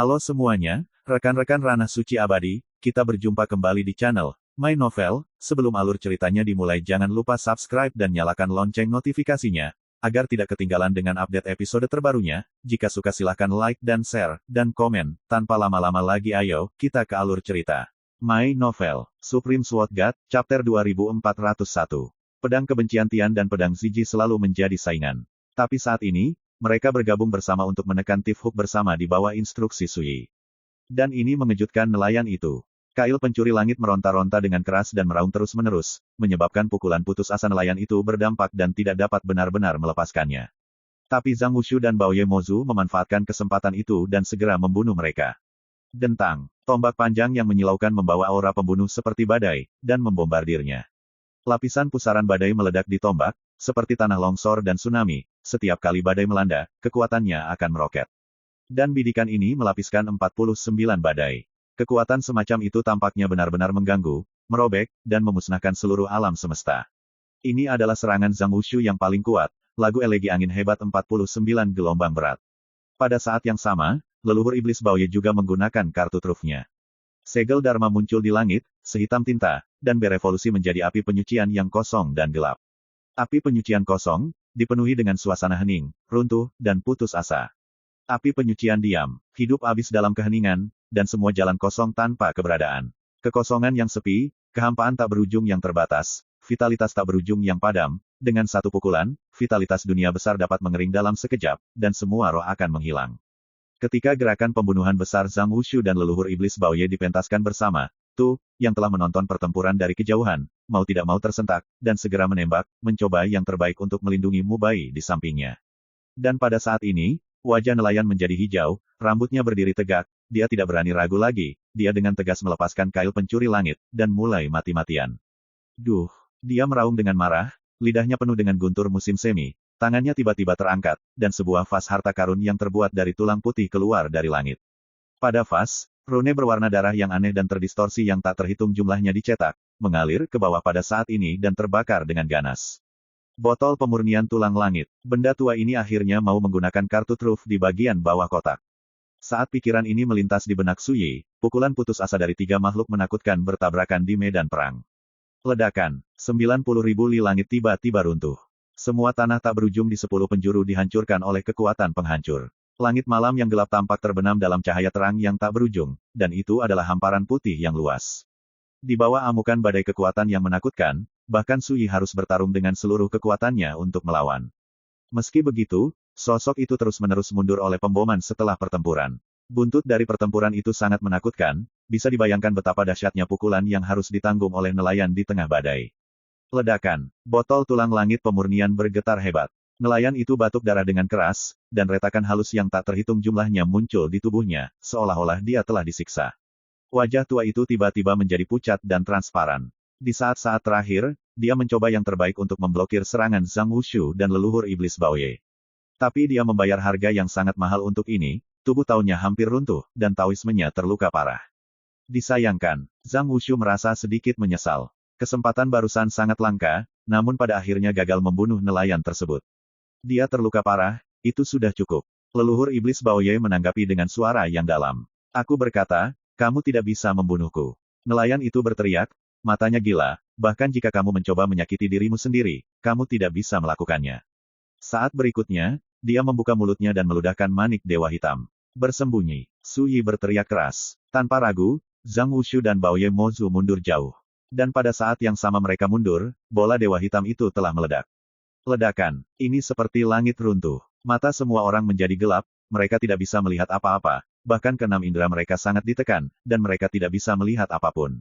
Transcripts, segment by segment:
Halo semuanya, rekan-rekan Ranah Suci Abadi, kita berjumpa kembali di channel My Novel. Sebelum alur ceritanya dimulai jangan lupa subscribe dan nyalakan lonceng notifikasinya, agar tidak ketinggalan dengan update episode terbarunya. Jika suka silahkan like dan share, dan komen. Tanpa lama-lama lagi ayo, kita ke alur cerita. My Novel, Supreme Sword God, Chapter 2401. Pedang kebencian Tian dan pedang Ziji selalu menjadi saingan. Tapi saat ini, mereka bergabung bersama untuk menekan Tiff Hook bersama di bawah instruksi Sui. Dan ini mengejutkan nelayan itu. Kail pencuri langit meronta-ronta dengan keras dan meraung terus-menerus, menyebabkan pukulan putus asa nelayan itu berdampak dan tidak dapat benar-benar melepaskannya. Tapi Zhang Wushu dan Bao Ye Mozu memanfaatkan kesempatan itu dan segera membunuh mereka. Dentang, tombak panjang yang menyilaukan membawa aura pembunuh seperti badai, dan membombardirnya. Lapisan pusaran badai meledak di tombak, seperti tanah longsor dan tsunami. Setiap kali badai melanda, kekuatannya akan meroket. Dan bidikan ini melapiskan 49 badai. Kekuatan semacam itu tampaknya benar-benar mengganggu, merobek, dan memusnahkan seluruh alam semesta. Ini adalah serangan Zhang Wushu yang paling kuat, lagu elegi angin hebat 49 gelombang berat. Pada saat yang sama, leluhur iblis Bao Ye juga menggunakan kartu trufnya. Segel Dharma muncul di langit, sehitam tinta, dan berevolusi menjadi api penyucian yang kosong dan gelap. Api penyucian kosong, dipenuhi dengan suasana hening, runtuh, dan putus asa. Api penyucian diam, hidup abis dalam keheningan, dan semua jalan kosong tanpa keberadaan. Kekosongan yang sepi, kehampaan tak berujung yang terbatas, vitalitas tak berujung yang padam. Dengan satu pukulan, vitalitas dunia besar dapat mengering dalam sekejap, dan semua roh akan menghilang. Ketika gerakan pembunuhan besar Zhang Wushu dan leluhur iblis Bao Ye dipentaskan bersama, Tu, yang telah menonton pertempuran dari kejauhan, mau tidak mau tersentak, dan segera menembak, mencoba yang terbaik untuk melindungi Mu Bai di sampingnya. Dan pada saat ini, wajah nelayan menjadi hijau, rambutnya berdiri tegak, dia tidak berani ragu lagi, dia dengan tegas melepaskan kail pencuri langit, dan mulai mati-matian. Duh! Dia meraung dengan marah, lidahnya penuh dengan guntur musim semi, tangannya tiba-tiba terangkat, dan sebuah vas harta karun yang terbuat dari tulang putih keluar dari langit. Pada vas, rune berwarna darah yang aneh dan terdistorsi yang tak terhitung jumlahnya dicetak, mengalir ke bawah pada saat ini dan terbakar dengan ganas. Botol pemurnian tulang langit. Benda tua ini akhirnya mau menggunakan kartu truf di bagian bawah kotak. Saat pikiran ini melintas di benak Suyi, pukulan putus asa dari tiga makhluk menakutkan bertabrakan di medan perang. Ledakan, 90.000 li langit tiba-tiba runtuh. Semua tanah tak berujung di 10 penjuru dihancurkan oleh kekuatan penghancur. Langit malam yang gelap tampak terbenam dalam cahaya terang yang tak berujung, dan itu adalah hamparan putih yang luas. Di bawah amukan badai kekuatan yang menakutkan, bahkan Sui harus bertarung dengan seluruh kekuatannya untuk melawan. Meski begitu, sosok itu terus-menerus mundur oleh pemboman setelah pertempuran. Buntut dari pertempuran itu sangat menakutkan, bisa dibayangkan betapa dahsyatnya pukulan yang harus ditanggung oleh nelayan di tengah badai. Ledakan, botol tulang langit pemurnian bergetar hebat. Nelayan itu batuk darah dengan keras, dan retakan halus yang tak terhitung jumlahnya muncul di tubuhnya, seolah-olah dia telah disiksa. Wajah tua itu tiba-tiba menjadi pucat dan transparan. Di saat-saat terakhir, dia mencoba yang terbaik untuk memblokir serangan Zhang Wushu dan leluhur iblis Bao Ye. Tapi dia membayar harga yang sangat mahal untuk ini, tubuh taunya hampir runtuh, dan taoismenya terluka parah. Disayangkan, Zhang Wushu merasa sedikit menyesal. Kesempatan barusan sangat langka, namun pada akhirnya gagal membunuh nelayan tersebut. Dia terluka parah, itu sudah cukup. Leluhur iblis Bao Ye menanggapi dengan suara yang dalam. Aku berkata, kamu tidak bisa membunuhku. Nelayan itu berteriak, matanya gila, bahkan jika kamu mencoba menyakiti dirimu sendiri, kamu tidak bisa melakukannya. Saat berikutnya, dia membuka mulutnya dan meludahkan manik Dewa Hitam. Bersembunyi, Suyi berteriak keras. Tanpa ragu, Zhang Wushu dan Bao Ye Mozu mundur jauh. Dan pada saat yang sama mereka mundur, bola Dewa Hitam itu telah meledak. Ledakan, ini seperti langit runtuh. Mata semua orang menjadi gelap, mereka tidak bisa melihat apa-apa, bahkan keenam indera mereka sangat ditekan, dan mereka tidak bisa melihat apapun.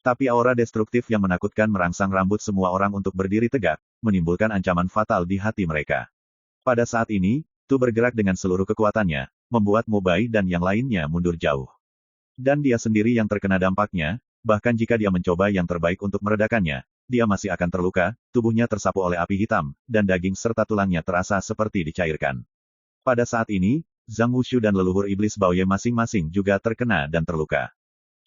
Tapi aura destruktif yang menakutkan merangsang rambut semua orang untuk berdiri tegak, menimbulkan ancaman fatal di hati mereka. Pada saat ini, Tu bergerak dengan seluruh kekuatannya, membuat Mu Bai dan yang lainnya mundur jauh. Dan dia sendiri yang terkena dampaknya, bahkan jika dia mencoba yang terbaik untuk meredakannya, dia masih akan terluka, tubuhnya tersapu oleh api hitam, dan daging serta tulangnya terasa seperti dicairkan. Pada saat ini, Zhang Wushu dan leluhur iblis Bao Ye masing-masing juga terkena dan terluka.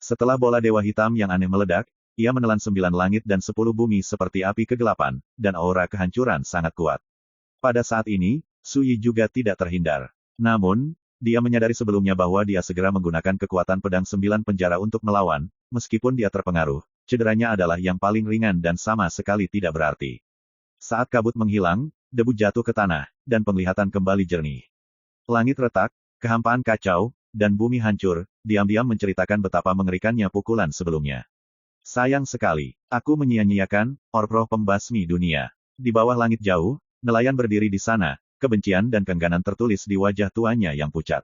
Setelah bola Dewa Hitam yang aneh meledak, ia menelan 9 langit dan 10 bumi seperti api kegelapan, dan aura kehancuran sangat kuat. Pada saat ini, Suyi juga tidak terhindar. Namun, dia menyadari sebelumnya bahwa dia segera menggunakan kekuatan pedang 9 penjara untuk melawan, meskipun dia terpengaruh, cederanya adalah yang paling ringan dan sama sekali tidak berarti. Saat kabut menghilang, debu jatuh ke tanah, dan penglihatan kembali jernih. Langit retak, kehampaan kacau, dan bumi hancur, diam-diam menceritakan betapa mengerikannya pukulan sebelumnya. Sayang sekali, aku menyia-nyiakan orb roh pembasmi dunia. Di bawah langit jauh, nelayan berdiri di sana, kebencian dan keengganan tertulis di wajah tuanya yang pucat.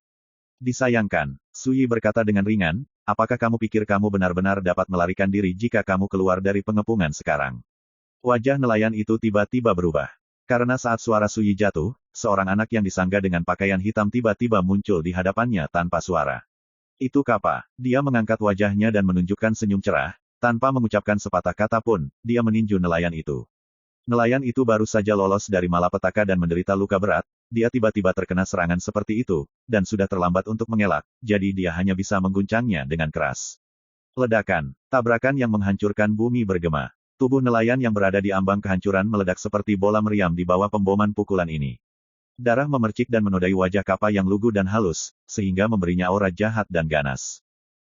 Disayangkan, Suyi berkata dengan ringan, apakah kamu pikir kamu benar-benar dapat melarikan diri jika kamu keluar dari pengepungan sekarang? Wajah nelayan itu tiba-tiba berubah. Karena saat suara Suyi jatuh, seorang anak yang disangga dengan pakaian hitam tiba-tiba muncul di hadapannya tanpa suara. Itu Kappa. Dia mengangkat wajahnya dan menunjukkan senyum cerah, tanpa mengucapkan sepatah kata pun, dia meninju nelayan itu. Nelayan itu baru saja lolos dari malapetaka dan menderita luka berat, dia tiba-tiba terkena serangan seperti itu, dan sudah terlambat untuk mengelak, jadi dia hanya bisa mengguncangnya dengan keras. Ledakan, tabrakan yang menghancurkan bumi bergema. Tubuh nelayan yang berada di ambang kehancuran meledak seperti bola meriam di bawah pemboman pukulan ini. Darah memercik dan menodai wajah Kappa yang lugu dan halus, sehingga memberinya aura jahat dan ganas.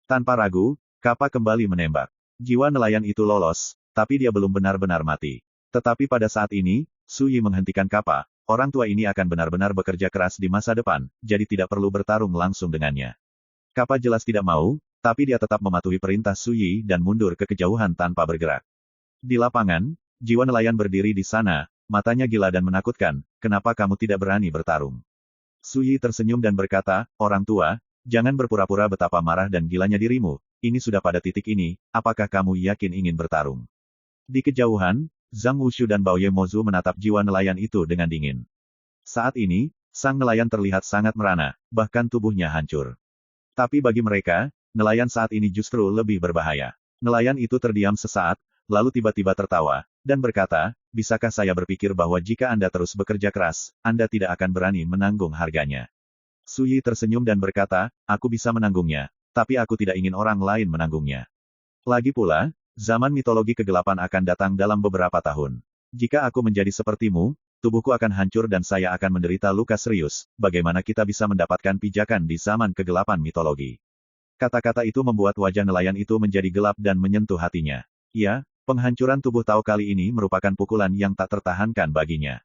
Tanpa ragu, Kappa kembali menembak. Jiwa nelayan itu lolos, tapi dia belum benar-benar mati. Tetapi pada saat ini, Suyi menghentikan Kappa, orang tua ini akan benar-benar bekerja keras di masa depan, jadi tidak perlu bertarung langsung dengannya. Kappa jelas tidak mau, tapi dia tetap mematuhi perintah Suyi dan mundur ke kejauhan tanpa bergerak. Di lapangan, jiwa nelayan berdiri di sana, matanya gila dan menakutkan, kenapa kamu tidak berani bertarung? Suyi tersenyum dan berkata, orang tua, jangan berpura-pura betapa marah dan gilanya dirimu, ini sudah pada titik ini, apakah kamu yakin ingin bertarung? Di kejauhan, Zhang Wushu dan Bao Ye Mozu menatap jiwa nelayan itu dengan dingin. Saat ini, sang nelayan terlihat sangat merana, bahkan tubuhnya hancur. Tapi bagi mereka, nelayan saat ini justru lebih berbahaya. Nelayan itu terdiam sesaat, lalu tiba-tiba tertawa, dan berkata, bisakah saya berpikir bahwa jika Anda terus bekerja keras, Anda tidak akan berani menanggung harganya? Suyi tersenyum dan berkata, aku bisa menanggungnya, tapi aku tidak ingin orang lain menanggungnya. Lagi pula, zaman mitologi kegelapan akan datang dalam beberapa tahun. Jika aku menjadi sepertimu, tubuhku akan hancur dan saya akan menderita luka serius, bagaimana kita bisa mendapatkan pijakan di zaman kegelapan mitologi? Kata-kata itu membuat wajah nelayan itu menjadi gelap dan menyentuh hatinya. Ya, penghancuran tubuh Tao kali ini merupakan pukulan yang tak tertahankan baginya.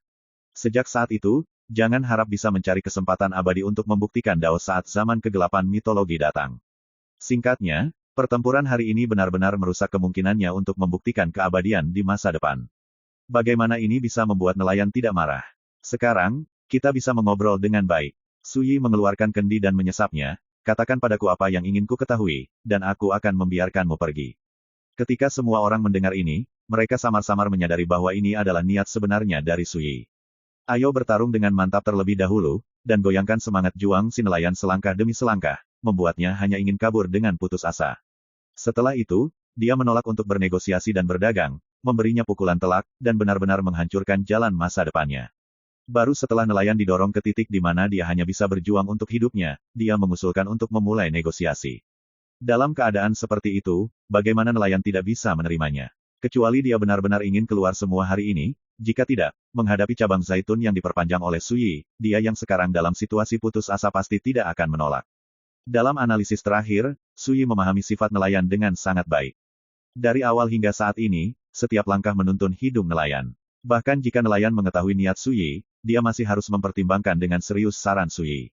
Sejak saat itu, jangan harap bisa mencari kesempatan abadi untuk membuktikan Dao saat zaman kegelapan mitologi datang. Singkatnya, pertempuran hari ini benar-benar merusak kemungkinannya untuk membuktikan keabadian di masa depan. Bagaimana ini bisa membuat nelayan tidak marah? Sekarang, kita bisa mengobrol dengan baik. Suyi mengeluarkan kendi dan menyesapnya, katakan padaku apa yang ingin ku ketahui, dan aku akan membiarkanmu pergi. Ketika semua orang mendengar ini, mereka samar-samar menyadari bahwa ini adalah niat sebenarnya dari Suyi. Ayo bertarung dengan mantap terlebih dahulu, dan goyangkan semangat juang si nelayan selangkah demi selangkah, membuatnya hanya ingin kabur dengan putus asa. Setelah itu, dia menolak untuk bernegosiasi dan berdagang, memberinya pukulan telak, dan benar-benar menghancurkan jalan masa depannya. Baru setelah nelayan didorong ke titik di mana dia hanya bisa berjuang untuk hidupnya, dia mengusulkan untuk memulai negosiasi. Dalam keadaan seperti itu, bagaimana nelayan tidak bisa menerimanya? Kecuali dia benar-benar ingin keluar semua hari ini, jika tidak, menghadapi cabang zaitun yang diperpanjang oleh Suyi, dia yang sekarang dalam situasi putus asa pasti tidak akan menolak. Dalam analisis terakhir, Suyi memahami sifat nelayan dengan sangat baik. Dari awal hingga saat ini, setiap langkah menuntun hidup nelayan. Bahkan jika nelayan mengetahui niat Suyi, dia masih harus mempertimbangkan dengan serius saran Suyi.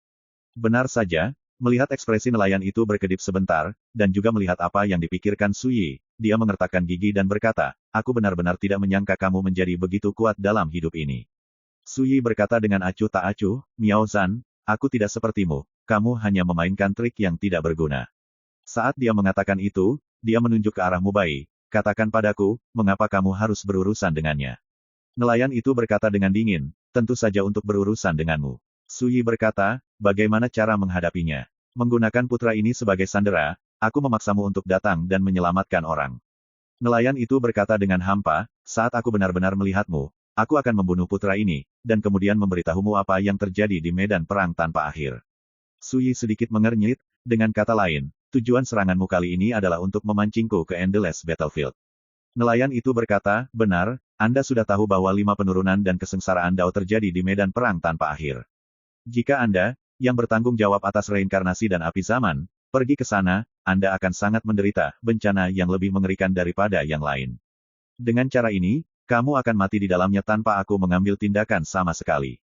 Benar saja, melihat ekspresi nelayan itu berkedip sebentar, dan juga melihat apa yang dipikirkan Suyi, dia mengertakkan gigi dan berkata, aku benar-benar tidak menyangka kamu menjadi begitu kuat dalam hidup ini. Suyi berkata dengan acuh tak acuh, Miao Zhan, aku tidak sepertimu, kamu hanya memainkan trik yang tidak berguna. Saat dia mengatakan itu, dia menunjuk ke arah Mubai, katakan padaku, mengapa kamu harus berurusan dengannya? Nelayan itu berkata dengan dingin, tentu saja untuk berurusan denganmu. Suyi berkata, bagaimana cara menghadapinya? Menggunakan putra ini sebagai sandera, aku memaksamu untuk datang dan menyelamatkan orang. Nelayan itu berkata dengan hampa, saat aku benar-benar melihatmu, aku akan membunuh putra ini, dan kemudian memberitahumu apa yang terjadi di medan perang tanpa akhir. Suyi sedikit mengernyit, dengan kata lain, tujuan seranganmu kali ini adalah untuk memancingku ke Endless Battlefield. Nelayan itu berkata, benar, Anda sudah tahu bahwa 5 penurunan dan kesengsaraan Dao terjadi di medan perang tanpa akhir. Jika Anda, yang bertanggung jawab atas reinkarnasi dan api zaman, pergi ke sana, Anda akan sangat menderita, bencana yang lebih mengerikan daripada yang lain. Dengan cara ini, kamu akan mati di dalamnya tanpa aku mengambil tindakan sama sekali.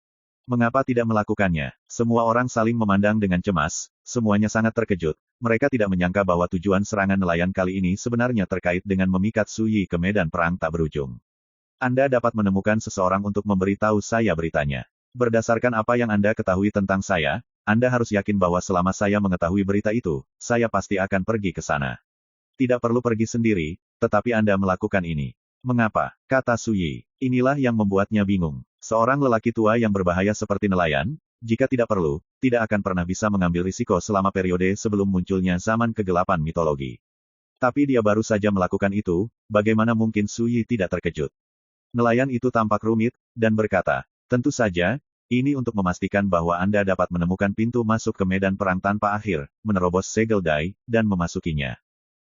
Mengapa tidak melakukannya? Semua orang saling memandang dengan cemas, semuanya sangat terkejut. Mereka tidak menyangka bahwa tujuan serangan nelayan kali ini sebenarnya terkait dengan memikat Su Yi ke medan perang tak berujung. Anda dapat menemukan seseorang untuk memberitahu saya beritanya. Berdasarkan apa yang Anda ketahui tentang saya, Anda harus yakin bahwa selama saya mengetahui berita itu, saya pasti akan pergi ke sana. Tidak perlu pergi sendiri, tetapi Anda melakukan ini. Mengapa? Kata Su Yi. Inilah yang membuatnya bingung. Seorang lelaki tua yang berbahaya seperti nelayan, jika tidak perlu, tidak akan pernah bisa mengambil risiko selama periode sebelum munculnya zaman kegelapan mitologi. Tapi dia baru saja melakukan itu, bagaimana mungkin Su Yi tidak terkejut? Nelayan itu tampak rumit, dan berkata, tentu saja, ini untuk memastikan bahwa Anda dapat menemukan pintu masuk ke medan perang tanpa akhir, menerobos segel dai, dan memasukinya.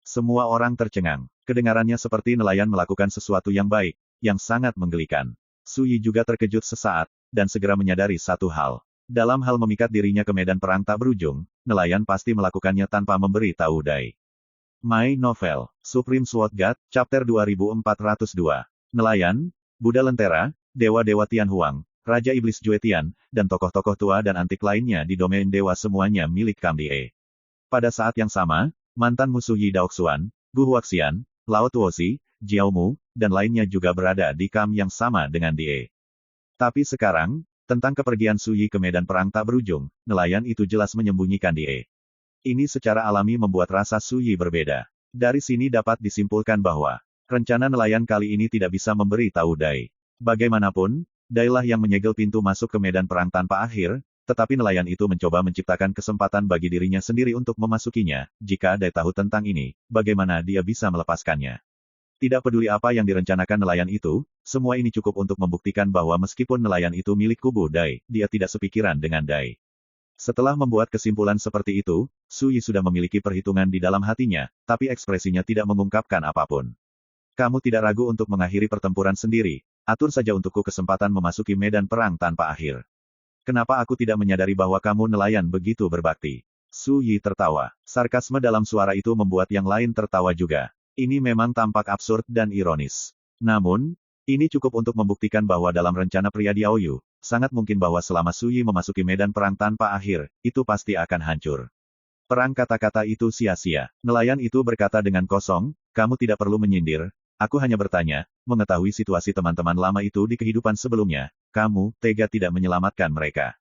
Semua orang tercengang. Kedengarannya seperti nelayan melakukan sesuatu yang baik, yang sangat menggelikan. Su Yi juga terkejut sesaat, dan segera menyadari satu hal. Dalam hal memikat dirinya ke medan perang tak berujung, nelayan pasti melakukannya tanpa memberi tahu dai. My Novel, Supreme Sword God, Chapter 2402. Nelayan, Buddha Lentera, Dewa-Dewa Tianhuang, Raja Iblis Juetian, dan tokoh-tokoh tua dan antik lainnya di domain dewa semuanya milik Kam Die. Pada saat yang sama, mantan musuh Yi Daoxuan, Gu Huaxian, Lao Tuozi, Jiao Mu, dan lainnya juga berada di kam yang sama dengan Die. Tapi sekarang, tentang kepergian Su Yi ke medan perang tak berujung, nelayan itu jelas menyembunyikan Die. Ini secara alami membuat rasa Su Yi berbeda. Dari sini dapat disimpulkan bahwa, rencana nelayan kali ini tidak bisa memberi tahu Dai. Bagaimanapun, Dai lah yang menyegel pintu masuk ke medan perang tanpa akhir, tetapi nelayan itu mencoba menciptakan kesempatan bagi dirinya sendiri untuk memasukinya. Jika Dai tahu tentang ini, bagaimana dia bisa melepaskannya? Tidak peduli apa yang direncanakan nelayan itu, semua ini cukup untuk membuktikan bahwa meskipun nelayan itu milik kubu Dai, dia tidak sepikiran dengan Dai. Setelah membuat kesimpulan seperti itu, Su Yi sudah memiliki perhitungan di dalam hatinya, tapi ekspresinya tidak mengungkapkan apapun. Kamu tidak ragu untuk mengakhiri pertempuran sendiri, atur saja untukku kesempatan memasuki medan perang tanpa akhir. Kenapa aku tidak menyadari bahwa kamu nelayan begitu berbakti? Su Yi tertawa. Sarkasme dalam suara itu membuat yang lain tertawa juga. Ini memang tampak absurd dan ironis. Namun, ini cukup untuk membuktikan bahwa dalam rencana pria Diaoyu, sangat mungkin bahwa selama Su Yi memasuki medan perang tanpa akhir, itu pasti akan hancur. Perang kata-kata itu sia-sia. Nelayan itu berkata dengan kosong, kamu tidak perlu menyindir, aku hanya bertanya, mengetahui situasi teman-teman lama itu di kehidupan sebelumnya, kamu tega tidak menyelamatkan mereka.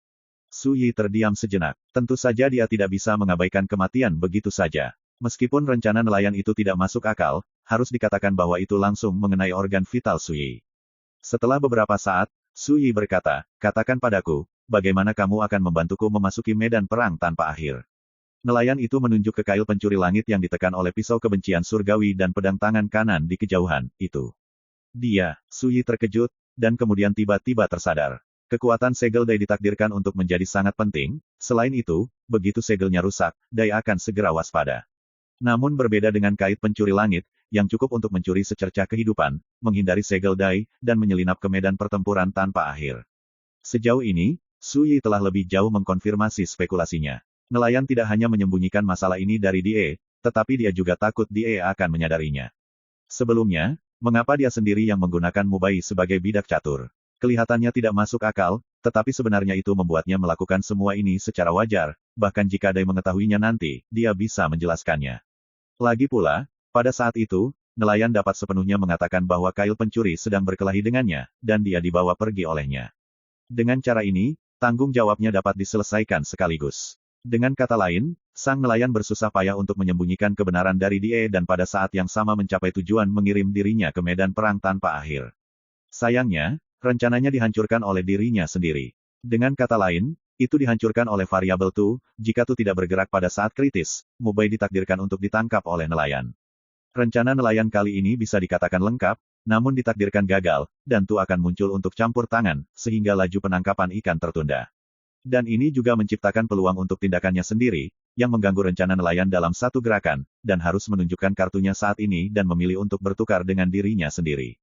Su Yi terdiam sejenak. Tentu saja dia tidak bisa mengabaikan kematian begitu saja. Meskipun rencana nelayan itu tidak masuk akal, harus dikatakan bahwa itu langsung mengenai organ vital Su Yi. Setelah beberapa saat, Su Yi berkata, katakan padaku, bagaimana kamu akan membantuku memasuki medan perang tanpa akhir. Nelayan itu menunjuk ke kail pencuri langit yang ditekan oleh pisau kebencian surgawi dan pedang tangan kanan di kejauhan, itu. Dia, Su Yi terkejut, dan kemudian tiba-tiba tersadar. Kekuatan segel Dai ditakdirkan untuk menjadi sangat penting, selain itu, begitu segelnya rusak, Dai akan segera waspada. Namun berbeda dengan kait pencuri langit, yang cukup untuk mencuri secercah kehidupan, menghindari segel Dai, dan menyelinap ke medan pertempuran tanpa akhir. Sejauh ini, Su Yi telah lebih jauh mengkonfirmasi spekulasinya. Nelayan tidak hanya menyembunyikan masalah ini dari Die, tetapi dia juga takut Die akan menyadarinya. Sebelumnya, mengapa dia sendiri yang menggunakan Mubai sebagai bidak catur? Kelihatannya tidak masuk akal, tetapi sebenarnya itu membuatnya melakukan semua ini secara wajar, bahkan jika Dai mengetahuinya nanti, dia bisa menjelaskannya. Lagi pula, pada saat itu, nelayan dapat sepenuhnya mengatakan bahwa kail pencuri sedang berkelahi dengannya, dan dia dibawa pergi olehnya. Dengan cara ini, tanggung jawabnya dapat diselesaikan sekaligus. Dengan kata lain, sang nelayan bersusah payah untuk menyembunyikan kebenaran dari Die dan pada saat yang sama mencapai tujuan mengirim dirinya ke medan perang tanpa akhir. Sayangnya, rencananya dihancurkan oleh dirinya sendiri. Dengan kata lain, itu dihancurkan oleh variabel Tu, jika Tu tidak bergerak pada saat kritis, Mubai ditakdirkan untuk ditangkap oleh nelayan. Rencana nelayan kali ini bisa dikatakan lengkap, namun ditakdirkan gagal, dan Tu akan muncul untuk campur tangan, sehingga laju penangkapan ikan tertunda. Dan ini juga menciptakan peluang untuk tindakannya sendiri, yang mengganggu rencana nelayan dalam satu gerakan, dan harus menunjukkan kartunya saat ini dan memilih untuk bertukar dengan dirinya sendiri.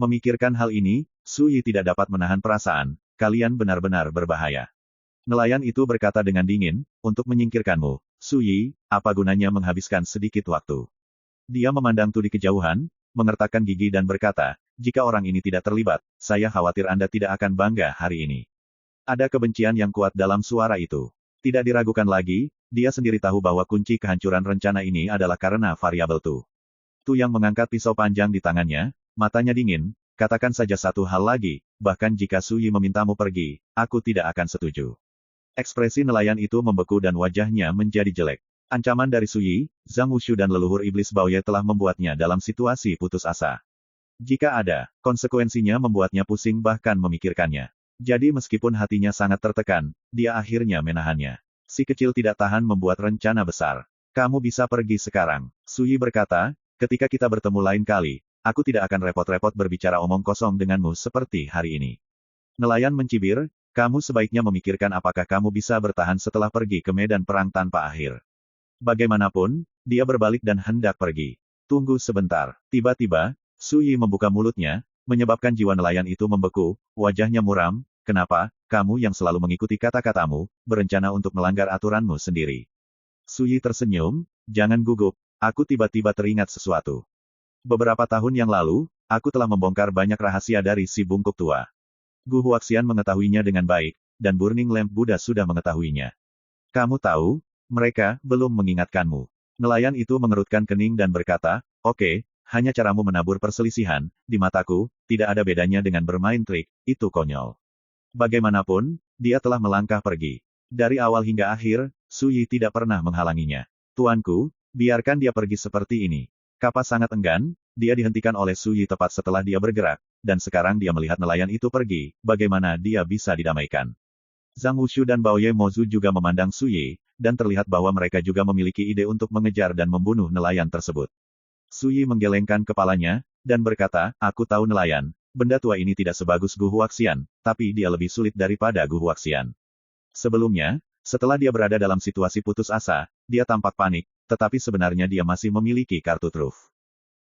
Memikirkan hal ini, Su Yi tidak dapat menahan perasaan, kalian benar-benar berbahaya. Nelayan itu berkata dengan dingin, untuk menyingkirkanmu, Su Yi, apa gunanya menghabiskan sedikit waktu. Dia memandang Tu di kejauhan, mengertakkan gigi dan berkata, jika orang ini tidak terlibat, saya khawatir Anda tidak akan bangga hari ini. Ada kebencian yang kuat dalam suara itu. Tidak diragukan lagi, dia sendiri tahu bahwa kunci kehancuran rencana ini adalah karena variabel Tu. Tu yang mengangkat pisau panjang di tangannya, matanya dingin, katakan saja satu hal lagi, bahkan jika Su Yi memintamu pergi, aku tidak akan setuju. Ekspresi nelayan itu membeku dan wajahnya menjadi jelek. Ancaman dari Su Yi, Zhang Wushu dan leluhur iblis Baoye telah membuatnya dalam situasi putus asa. Jika ada, konsekuensinya membuatnya pusing bahkan memikirkannya. Jadi meskipun hatinya sangat tertekan, dia akhirnya menahannya. Si kecil tidak tahan membuat rencana besar. Kamu bisa pergi sekarang. Su Yi berkata, ketika kita bertemu lain kali, aku tidak akan repot-repot berbicara omong kosong denganmu seperti hari ini. Nelayan mencibir, kamu sebaiknya memikirkan apakah kamu bisa bertahan setelah pergi ke medan perang tanpa akhir. Bagaimanapun, dia berbalik dan hendak pergi. Tunggu sebentar. Tiba-tiba, Su Yi membuka mulutnya, menyebabkan jiwa nelayan itu membeku, wajahnya muram. Kenapa, kamu yang selalu mengikuti kata-katamu, berencana untuk melanggar aturanmu sendiri? Su Yi tersenyum, jangan gugup, aku tiba-tiba teringat sesuatu. Beberapa tahun yang lalu, aku telah membongkar banyak rahasia dari si bungkuk tua. Gu Huaxian mengetahuinya dengan baik, dan Burning Lamp Buddha sudah mengetahuinya. Kamu tahu, mereka belum mengingatkanmu. Nelayan itu mengerutkan kening dan berkata, oke, hanya caramu menabur perselisihan, di mataku, tidak ada bedanya dengan bermain trik, itu konyol. Bagaimanapun, dia telah melangkah pergi. Dari awal hingga akhir, Su Yi tidak pernah menghalanginya. Tuanku, biarkan dia pergi seperti ini. Kapas sangat enggan, dia dihentikan oleh Su Yi tepat setelah dia bergerak, dan sekarang dia melihat nelayan itu pergi, bagaimana dia bisa didamaikan. Zhang Wushu dan Baoye Mozu juga memandang Su Yi, dan terlihat bahwa mereka juga memiliki ide untuk mengejar dan membunuh nelayan tersebut. Su Yi menggelengkan kepalanya, dan berkata, aku tahu nelayan. Benda tua ini tidak sebagus Gu Huaxian, tapi dia lebih sulit daripada Gu Huaxian. Sebelumnya, setelah dia berada dalam situasi putus asa, dia tampak panik, tetapi sebenarnya dia masih memiliki kartu truf.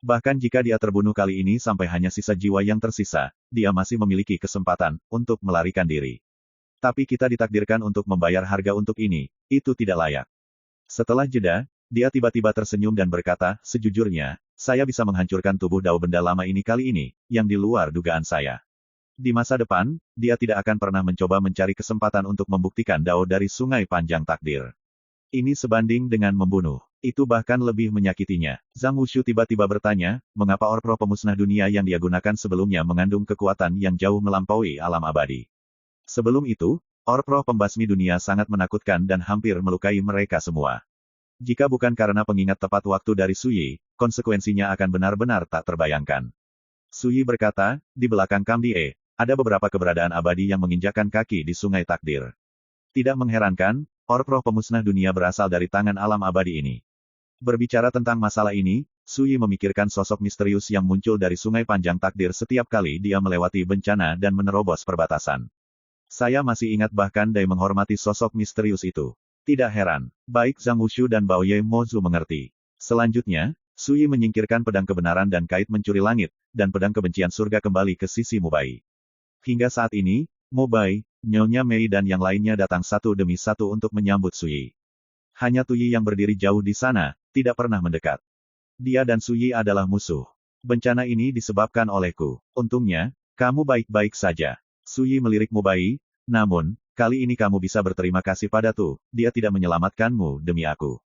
Bahkan jika dia terbunuh kali ini sampai hanya sisa jiwa yang tersisa, dia masih memiliki kesempatan untuk melarikan diri. Tapi kita ditakdirkan untuk membayar harga untuk ini, itu tidak layak. Setelah jeda, dia tiba-tiba tersenyum dan berkata, sejujurnya, saya bisa menghancurkan tubuh Dao benda lama ini kali ini, yang di luar dugaan saya. Di masa depan, dia tidak akan pernah mencoba mencari kesempatan untuk membuktikan Dao dari sungai panjang takdir. Ini sebanding dengan membunuh. Itu bahkan lebih menyakitinya. Zhang Wushu tiba-tiba bertanya, mengapa Orpro pemusnah dunia yang dia gunakan sebelumnya mengandung kekuatan yang jauh melampaui alam abadi. Sebelum itu, Orpro pembasmi dunia sangat menakutkan dan hampir melukai mereka semua. Jika bukan karena pengingat tepat waktu dari Su Yi, konsekuensinya akan benar-benar tak terbayangkan. Su Yi berkata, di belakang Kamdie, ada beberapa keberadaan abadi yang menginjakkan kaki di sungai takdir. Tidak mengherankan, Orpro pemusnah dunia berasal dari tangan alam abadi ini. Berbicara tentang masalah ini, Su Yi memikirkan sosok misterius yang muncul dari sungai panjang takdir setiap kali dia melewati bencana dan menerobos perbatasan. Saya masih ingat bahkan Dai menghormati sosok misterius itu. Tidak heran, baik Zhang Wushu dan Baoye Mozu mengerti. Selanjutnya, Su Yi menyingkirkan pedang kebenaran dan kait mencuri langit, dan pedang kebencian surga kembali ke sisi Mubai. Hingga saat ini, Mubai, Nyonya Mei dan yang lainnya datang satu demi satu untuk menyambut Su Yi. Hanya Tu Yi yang berdiri jauh di sana, tidak pernah mendekat. Dia dan Su Yi adalah musuh. Bencana ini disebabkan olehku. Untungnya, kamu baik-baik saja. Su Yi melirik Mubai, namun, kali ini kamu bisa berterima kasih pada Tu, dia tidak menyelamatkanmu demi aku.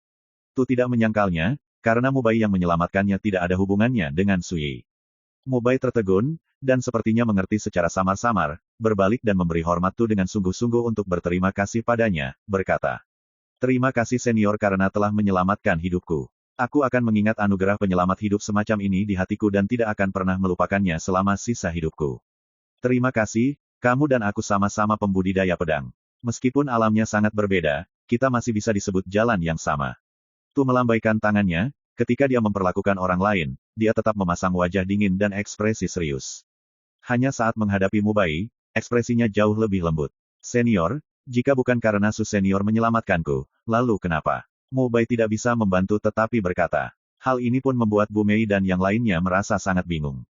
Tu tidak menyangkalnya, karena Mubai yang menyelamatkannya tidak ada hubungannya dengan Su Yi. Mubai tertegun, dan sepertinya mengerti secara samar-samar, berbalik dan memberi hormat Tu dengan sungguh-sungguh untuk berterima kasih padanya, berkata. Terima kasih senior karena telah menyelamatkan hidupku. Aku akan mengingat anugerah penyelamat hidup semacam ini di hatiku dan tidak akan pernah melupakannya selama sisa hidupku. Terima kasih, kamu dan aku sama-sama pembudidaya pedang. Meskipun alamnya sangat berbeda, kita masih bisa disebut jalan yang sama. Tu melambaikan tangannya, ketika dia memperlakukan orang lain, dia tetap memasang wajah dingin dan ekspresi serius. Hanya saat menghadapi Mubai, ekspresinya jauh lebih lembut. Senior, jika bukan karena Su Senior menyelamatkanku, lalu kenapa? Mubai tidak bisa membantu tetapi berkata. Hal ini pun membuat Bu Mei dan yang lainnya merasa sangat bingung.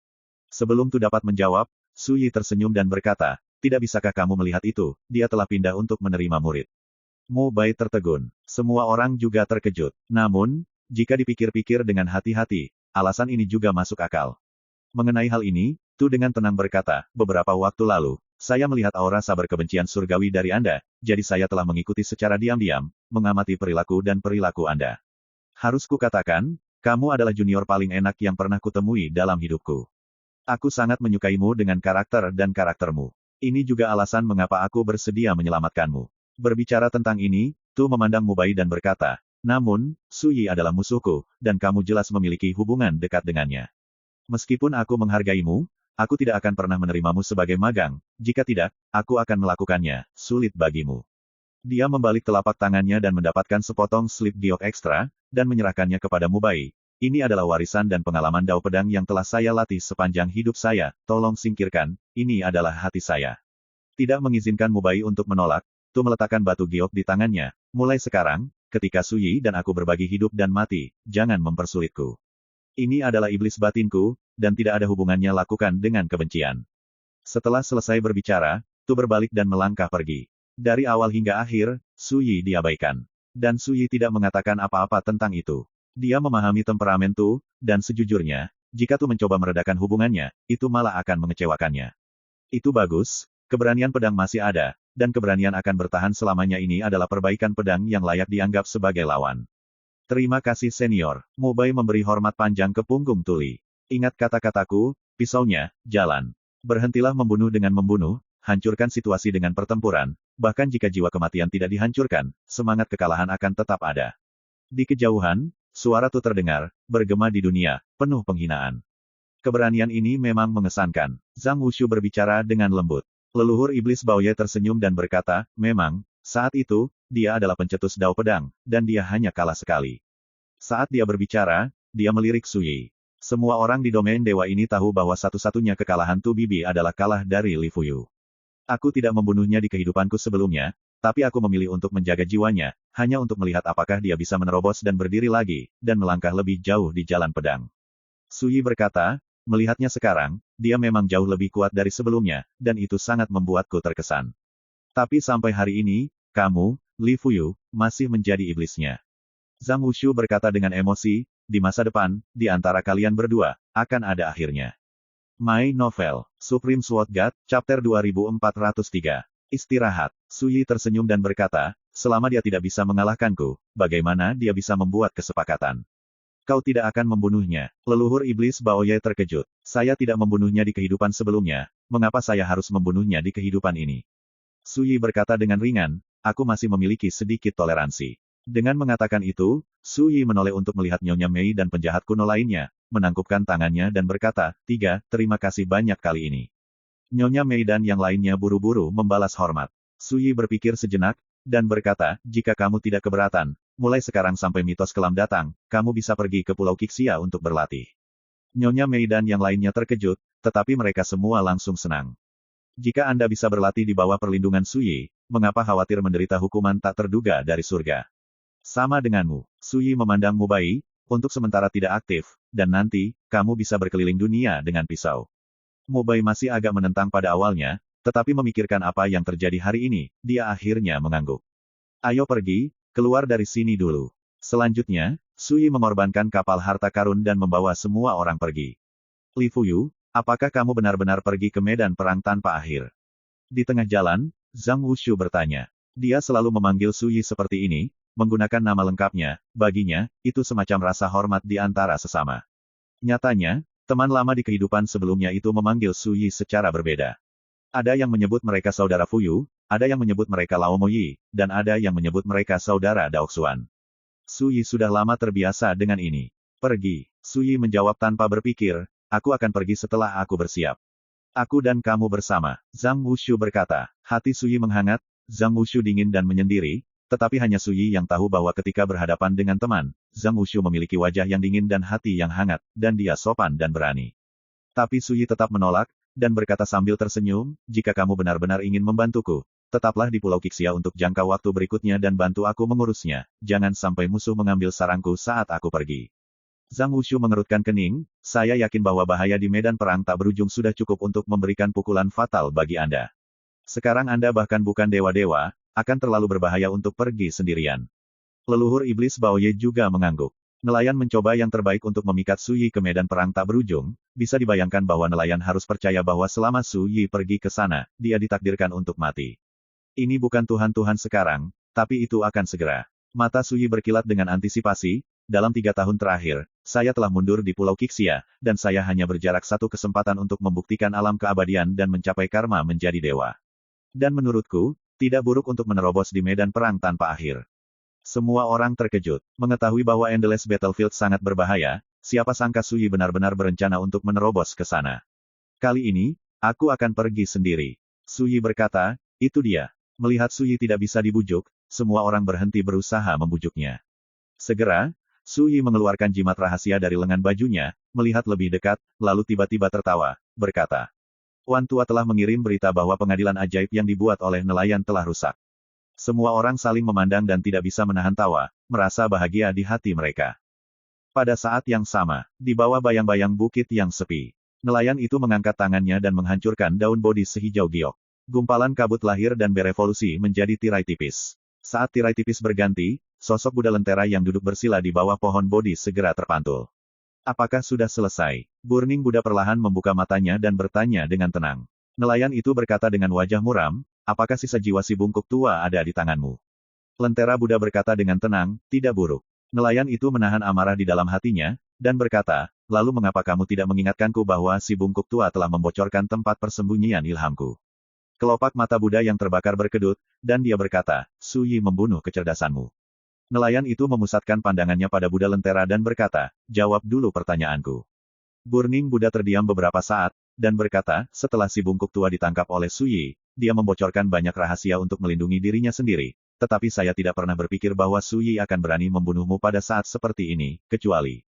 Sebelum Tu dapat menjawab, Su Yi tersenyum dan berkata, tidak bisakah kamu melihat itu, dia telah pindah untuk menerima murid. Mu Bai tertegun. Semua orang juga terkejut. Namun, jika dipikir-pikir dengan hati-hati, alasan ini juga masuk akal. Mengenai hal ini, Tu dengan tenang berkata, beberapa waktu lalu, saya melihat aura sabar kebencian surgawi dari Anda, jadi saya telah mengikuti secara diam-diam, mengamati perilaku dan perilaku Anda. Harus kukatakan, kamu adalah junior paling enak yang pernah kutemui dalam hidupku. Aku sangat menyukaimu dengan karakter dan karaktermu. Ini juga alasan mengapa aku bersedia menyelamatkanmu. Berbicara tentang ini, Tu memandang Mu Bai dan berkata, namun, Su Yi adalah musuhku, dan kamu jelas memiliki hubungan dekat dengannya. Meskipun aku menghargaimu, aku tidak akan pernah menerimamu sebagai magang, jika tidak, aku akan melakukannya, sulit bagimu. Dia membalik telapak tangannya dan mendapatkan sepotong slip giok ekstra, dan menyerahkannya kepada Mu Bai. Ini adalah warisan dan pengalaman dao pedang yang telah saya latih sepanjang hidup saya, tolong singkirkan, ini adalah hati saya. Tidak mengizinkan Mu Bai untuk menolak, Tu meletakkan batu giok di tangannya, mulai sekarang, ketika Su Yi dan aku berbagi hidup dan mati, jangan mempersulitku. Ini adalah iblis batinku, dan tidak ada hubungannya lakukan dengan kebencian. Setelah selesai berbicara, Tu berbalik dan melangkah pergi. Dari awal hingga akhir, Su Yi diabaikan. Dan Su Yi tidak mengatakan apa-apa tentang itu. Dia memahami temperamen Tu, dan sejujurnya, jika Tu mencoba meredakan hubungannya, itu malah akan mengecewakannya. Itu bagus, keberanian pedang masih ada, dan keberanian akan bertahan selamanya ini adalah perbaikan pedang yang layak dianggap sebagai lawan. Terima kasih senior, Mu Bai memberi hormat panjang ke punggung Tuli. Ingat kata-kataku, pisaunya, jalan. Berhentilah membunuh dengan membunuh, hancurkan situasi dengan pertempuran, bahkan jika jiwa kematian tidak dihancurkan, semangat kekalahan akan tetap ada. Di kejauhan, suara Tu terdengar, bergema di dunia, penuh penghinaan. Keberanian ini memang mengesankan. Zhang Wushu berbicara dengan lembut. Leluhur iblis Baoye tersenyum dan berkata, memang, saat itu, dia adalah pencetus dao pedang, dan dia hanya kalah sekali. Saat dia berbicara, dia melirik Su Yi. Semua orang di domain dewa ini tahu bahwa satu-satunya kekalahan Tu Bibi adalah kalah dari Li Fuyu. Aku tidak membunuhnya di kehidupanku sebelumnya, tapi aku memilih untuk menjaga jiwanya, hanya untuk melihat apakah dia bisa menerobos dan berdiri lagi, dan melangkah lebih jauh di jalan pedang. Su Yi berkata, melihatnya sekarang, dia memang jauh lebih kuat dari sebelumnya, dan itu sangat membuatku terkesan. Tapi sampai hari ini, kamu, Li Fuyu, masih menjadi iblisnya. Zhang Wushu berkata dengan emosi, di masa depan, di antara kalian berdua, akan ada akhirnya. My Novel, Supreme Sword God, Chapter 2403. Istirahat. Su Yi tersenyum dan berkata, selama dia tidak bisa mengalahkanku, bagaimana dia bisa membuat kesepakatan? Kau tidak akan membunuhnya. Leluhur iblis Baoye terkejut. Saya tidak membunuhnya di kehidupan sebelumnya, mengapa saya harus membunuhnya di kehidupan ini? Su Yi berkata dengan ringan, aku masih memiliki sedikit toleransi. Dengan mengatakan itu, Su Yi menoleh untuk melihat Nyonya Mei dan penjahat kuno lainnya, menangkupkan tangannya dan berkata, terima kasih banyak kali ini. Nyonya Mei dan yang lainnya buru-buru membalas hormat. Su Yi berpikir sejenak, dan berkata, jika kamu tidak keberatan, mulai sekarang sampai mitos kelam datang, kamu bisa pergi ke Pulau Kixia untuk berlatih. Nyonya Mei dan yang lainnya terkejut, tetapi mereka semua langsung senang. Jika Anda bisa berlatih di bawah perlindungan Su Yi, mengapa khawatir menderita hukuman tak terduga dari surga? Sama denganmu, Su Yi memandang Mu Bai, untuk sementara tidak aktif, dan nanti, kamu bisa berkeliling dunia dengan pisau. Mu Bai masih agak menentang pada awalnya, tetapi memikirkan apa yang terjadi hari ini, dia akhirnya mengangguk. Ayo pergi, keluar dari sini dulu. Selanjutnya, Su Yi mengorbankan kapal harta karun dan membawa semua orang pergi. Li Fuyu, apakah kamu benar-benar pergi ke medan perang tanpa akhir? Di tengah jalan, Zhang Wushu bertanya. Dia selalu memanggil Su Yi seperti ini, menggunakan nama lengkapnya, baginya, itu semacam rasa hormat di antara sesama. Nyatanya, teman lama di kehidupan sebelumnya itu memanggil Su Yi secara berbeda. Ada yang menyebut mereka saudara Fuyu, ada yang menyebut mereka Lao Mo Yi, dan ada yang menyebut mereka saudara Daoxuan. Su Yi sudah lama terbiasa dengan ini. Pergi. Su Yi menjawab tanpa berpikir, aku akan pergi setelah aku bersiap. Aku dan kamu bersama. Zhang Wushu berkata. Hati Su Yi menghangat, Zhang Wushu dingin dan menyendiri, tetapi hanya Su Yi yang tahu bahwa ketika berhadapan dengan teman, Zhang Wushu memiliki wajah yang dingin dan hati yang hangat, dan dia sopan dan berani. Tapi Su Yi tetap menolak, dan berkata sambil tersenyum, jika kamu benar-benar ingin membantuku, tetaplah di Pulau Kixia untuk jangka waktu berikutnya dan bantu aku mengurusnya, jangan sampai musuh mengambil sarangku saat aku pergi. Zhang Wushu mengerutkan kening, saya yakin bahwa bahaya di medan perang tak berujung sudah cukup untuk memberikan pukulan fatal bagi Anda. Sekarang Anda bahkan bukan dewa-dewa, akan terlalu berbahaya untuk pergi sendirian. Leluhur iblis Baoye juga mengangguk. Nelayan mencoba yang terbaik untuk memikat Su Yi ke medan perang tak berujung, bisa dibayangkan bahwa nelayan harus percaya bahwa selama Su Yi pergi ke sana, dia ditakdirkan untuk mati. Ini bukan Tuhan-Tuhan sekarang, tapi itu akan segera. Mata Su Yi berkilat dengan antisipasi, dalam 3 tahun terakhir, saya telah mundur di Pulau Qixia, dan saya hanya berjarak satu kesempatan untuk membuktikan alam keabadian dan mencapai karma menjadi dewa. Dan menurutku, tidak buruk untuk menerobos di medan perang tanpa akhir. Semua orang terkejut. Mengetahui bahwa Endless Battlefield sangat berbahaya, siapa sangka Su Yi benar-benar berencana untuk menerobos ke sana. Kali ini, aku akan pergi sendiri. Su Yi berkata, itu dia. Melihat Su Yi tidak bisa dibujuk, semua orang berhenti berusaha membujuknya. Segera, Su Yi mengeluarkan jimat rahasia dari lengan bajunya, melihat lebih dekat, lalu tiba-tiba tertawa, berkata, Wan Tua telah mengirim berita bahwa pengadilan ajaib yang dibuat oleh nelayan telah rusak. Semua orang saling memandang dan tidak bisa menahan tawa, merasa bahagia di hati mereka. Pada saat yang sama, di bawah bayang-bayang bukit yang sepi, nelayan itu mengangkat tangannya dan menghancurkan daun bodi sehijau giok. Gumpalan kabut lahir dan berevolusi menjadi tirai tipis. Saat tirai tipis berganti, sosok Buddha Lentera yang duduk bersila di bawah pohon bodi segera terpantul. Apakah sudah selesai? Burning Buddha perlahan membuka matanya dan bertanya dengan tenang. Nelayan itu berkata dengan wajah muram, apakah sisa jiwa si bungkuk tua ada di tanganmu? Lentera Buddha berkata dengan tenang, tidak buruk. Nelayan itu menahan amarah di dalam hatinya, dan berkata, lalu mengapa kamu tidak mengingatkanku bahwa si bungkuk tua telah membocorkan tempat persembunyian ilhamku? Kelopak mata Buddha yang terbakar berkedut, dan dia berkata, Su Yi membunuh kecerdasanmu. Nelayan itu memusatkan pandangannya pada Buddha Lentera dan berkata, jawab dulu pertanyaanku. Burning Buddha terdiam beberapa saat, dan berkata, setelah si bungkuk tua ditangkap oleh Su Yi, dia membocorkan banyak rahasia untuk melindungi dirinya sendiri, tetapi saya tidak pernah berpikir bahwa Su Yi akan berani membunuhmu pada saat seperti ini, kecuali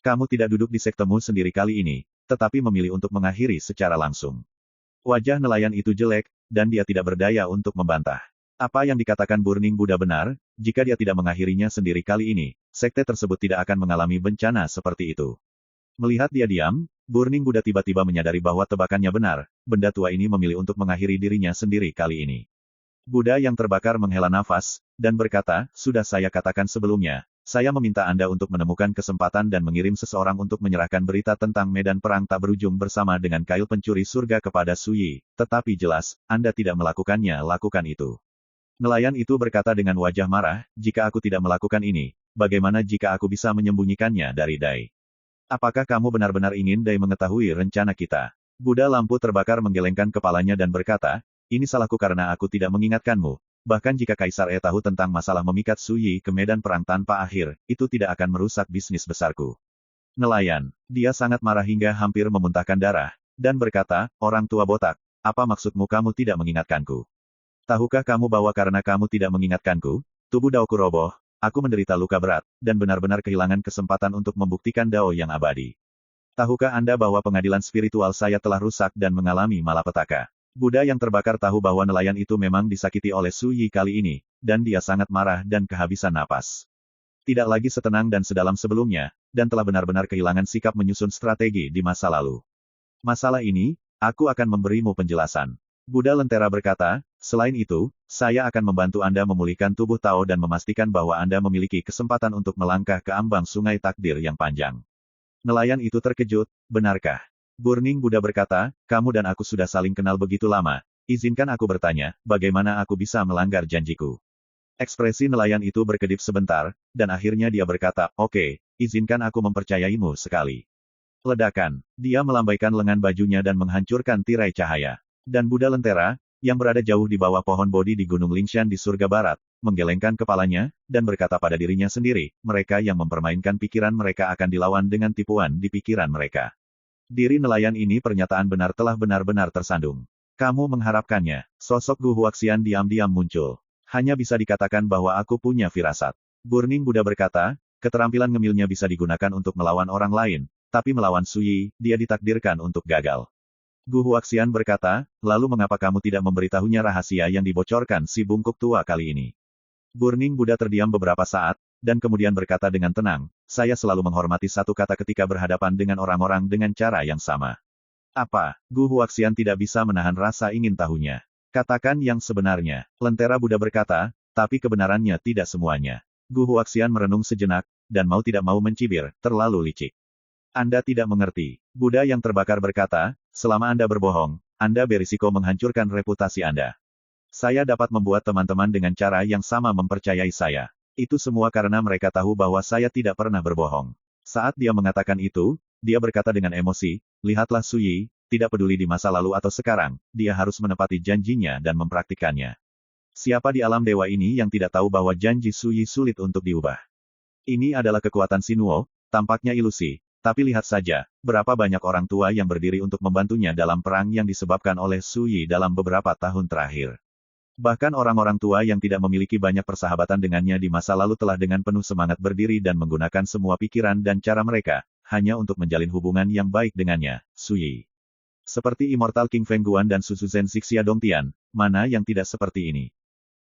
kamu tidak duduk di sektemu sendiri kali ini, tetapi memilih untuk mengakhiri secara langsung. Wajah nelayan itu jelek, dan dia tidak berdaya untuk membantah. Apa yang dikatakan Burning Buddha benar, jika dia tidak mengakhirinya sendiri kali ini, sekte tersebut tidak akan mengalami bencana seperti itu. Melihat dia diam, Burning Buddha tiba-tiba menyadari bahwa tebakannya benar, benda tua ini memilih untuk mengakhiri dirinya sendiri kali ini. Buddha yang terbakar menghela nafas, dan berkata, sudah saya katakan sebelumnya, saya meminta Anda untuk menemukan kesempatan dan mengirim seseorang untuk menyerahkan berita tentang medan perang tak berujung bersama dengan kail pencuri surga kepada Su Yi, tetapi jelas, Anda tidak melakukannya, lakukan itu. Nelayan itu berkata dengan wajah marah, jika aku tidak melakukan ini, bagaimana jika aku bisa menyembunyikannya dari Dai? Apakah kamu benar-benar ingin Dai mengetahui rencana kita? Buddha lampu terbakar menggelengkan kepalanya dan berkata, ini salahku karena aku tidak mengingatkanmu. Bahkan jika Kaisar E tahu tentang masalah memikat Su Yi ke medan perang tanpa akhir, itu tidak akan merusak bisnis besarku. Nelayan, dia sangat marah hingga hampir memuntahkan darah, dan berkata, orang tua botak, apa maksudmu kamu tidak mengingatkanku? Tahukah kamu bahwa karena kamu tidak mengingatkanku, tubuh Daoku roboh, aku menderita luka berat, dan benar-benar kehilangan kesempatan untuk membuktikan Dao yang abadi. Tahukah Anda bahwa pengadilan spiritual saya telah rusak dan mengalami malapetaka? Buddha yang terbakar tahu bahwa nelayan itu memang disakiti oleh Su Yi kali ini, dan dia sangat marah dan kehabisan napas. Tidak lagi setenang dan sedalam sebelumnya, dan telah benar-benar kehilangan sikap menyusun strategi di masa lalu. Masalah ini, aku akan memberimu penjelasan. Buddha Lentera berkata, selain itu, saya akan membantu Anda memulihkan tubuh Tao dan memastikan bahwa Anda memiliki kesempatan untuk melangkah ke ambang sungai takdir yang panjang. Nelayan itu terkejut, benarkah? Burning Buddha berkata, kamu dan aku sudah saling kenal begitu lama, izinkan aku bertanya, bagaimana aku bisa melanggar janjiku? Ekspresi nelayan itu berkedip sebentar, dan akhirnya dia berkata, oke, izinkan aku mempercayaimu sekali. Ledakan, dia melambaikan lengan bajunya dan menghancurkan tirai cahaya. Dan Buddha Lentera, yang berada jauh di bawah pohon bodi di Gunung Lingshan di surga barat, menggelengkan kepalanya, dan berkata pada dirinya sendiri, mereka yang mempermainkan pikiran mereka akan dilawan dengan tipuan di pikiran mereka. Diri nelayan ini pernyataan benar telah benar-benar tersandung. Kamu mengharapkannya. Sosok Gu Huaxian diam-diam muncul. Hanya bisa dikatakan bahwa aku punya firasat. Burning Buddha berkata, keterampilan ngemilnya bisa digunakan untuk melawan orang lain, tapi melawan Su Yi, dia ditakdirkan untuk gagal. Gu Huaxian berkata, lalu mengapa kamu tidak memberitahunya rahasia yang dibocorkan si bungkuk tua kali ini? Burning Buddha terdiam beberapa saat, dan kemudian berkata dengan tenang, saya selalu menghormati satu kata ketika berhadapan dengan orang-orang dengan cara yang sama. Apa? Gu Huaxian tidak bisa menahan rasa ingin tahunya. Katakan yang sebenarnya. Lentera Buddha berkata, tapi kebenarannya tidak semuanya. Gu Huaxian merenung sejenak, dan mau tidak mau mencibir, terlalu licik. Anda tidak mengerti. Buddha yang terbakar berkata, selama Anda berbohong, Anda berisiko menghancurkan reputasi Anda. Saya dapat membuat teman-teman dengan cara yang sama mempercayai saya. Itu semua karena mereka tahu bahwa saya tidak pernah berbohong. Saat dia mengatakan itu, dia berkata dengan emosi, lihatlah Suyi, tidak peduli di masa lalu atau sekarang, dia harus menepati janjinya dan mempraktikannya. Siapa di alam dewa ini yang tidak tahu bahwa janji Suyi sulit untuk diubah? Ini adalah kekuatan Sinuo, tampaknya ilusi, tapi lihat saja, berapa banyak orang tua yang berdiri untuk membantunya dalam perang yang disebabkan oleh Suyi dalam beberapa tahun terakhir. Bahkan orang-orang tua yang tidak memiliki banyak persahabatan dengannya di masa lalu telah dengan penuh semangat berdiri dan menggunakan semua pikiran dan cara mereka, hanya untuk menjalin hubungan yang baik dengannya, Suyi. Seperti Immortal King Feng Guan dan Susuzen Xixia Dongtian, mana yang tidak seperti ini?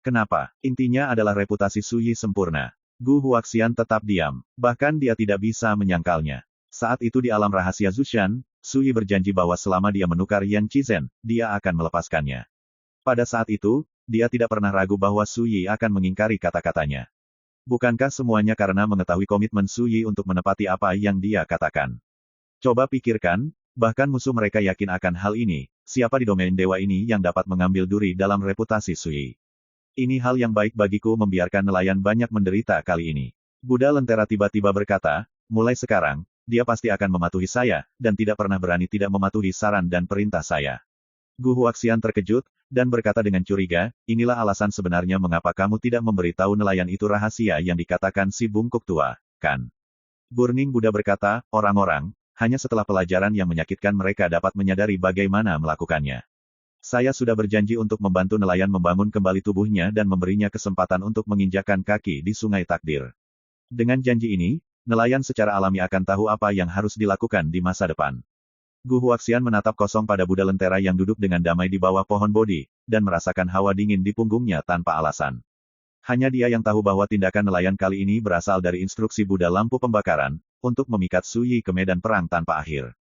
Kenapa? Intinya adalah reputasi Suyi sempurna. Gu Huaxian tetap diam. Bahkan dia tidak bisa menyangkalnya. Saat itu di alam rahasia Zushan, Suyi berjanji bahwa selama dia menukar Yan Qizen, dia akan melepaskannya. Pada saat itu, dia tidak pernah ragu bahwa Suyi akan mengingkari kata-katanya. Bukankah semuanya karena mengetahui komitmen Suyi untuk menepati apa yang dia katakan? Coba pikirkan, bahkan musuh mereka yakin akan hal ini, siapa di domain dewa ini yang dapat mengambil duri dalam reputasi Suyi? Ini hal yang baik bagiku membiarkan nelayan banyak menderita kali ini. Buddha Lentera tiba-tiba berkata, mulai sekarang, dia pasti akan mematuhi saya, dan tidak pernah berani tidak mematuhi saran dan perintah saya. Gu Huaxian terkejut, dan berkata dengan curiga, inilah alasan sebenarnya mengapa kamu tidak memberitahu nelayan itu rahasia yang dikatakan si bungkuk tua, kan? Burning Buddha berkata, orang-orang, hanya setelah pelajaran yang menyakitkan mereka dapat menyadari bagaimana melakukannya. Saya sudah berjanji untuk membantu nelayan membangun kembali tubuhnya dan memberinya kesempatan untuk menginjakkan kaki di sungai takdir. Dengan janji ini, nelayan secara alami akan tahu apa yang harus dilakukan di masa depan. Gu Huaxian menatap kosong pada Buddha Lentera yang duduk dengan damai di bawah pohon Bodhi, dan merasakan hawa dingin di punggungnya tanpa alasan. Hanya dia yang tahu bahwa tindakan nelayan kali ini berasal dari instruksi Buddha lampu pembakaran, untuk memikat Suyi ke medan perang tanpa akhir.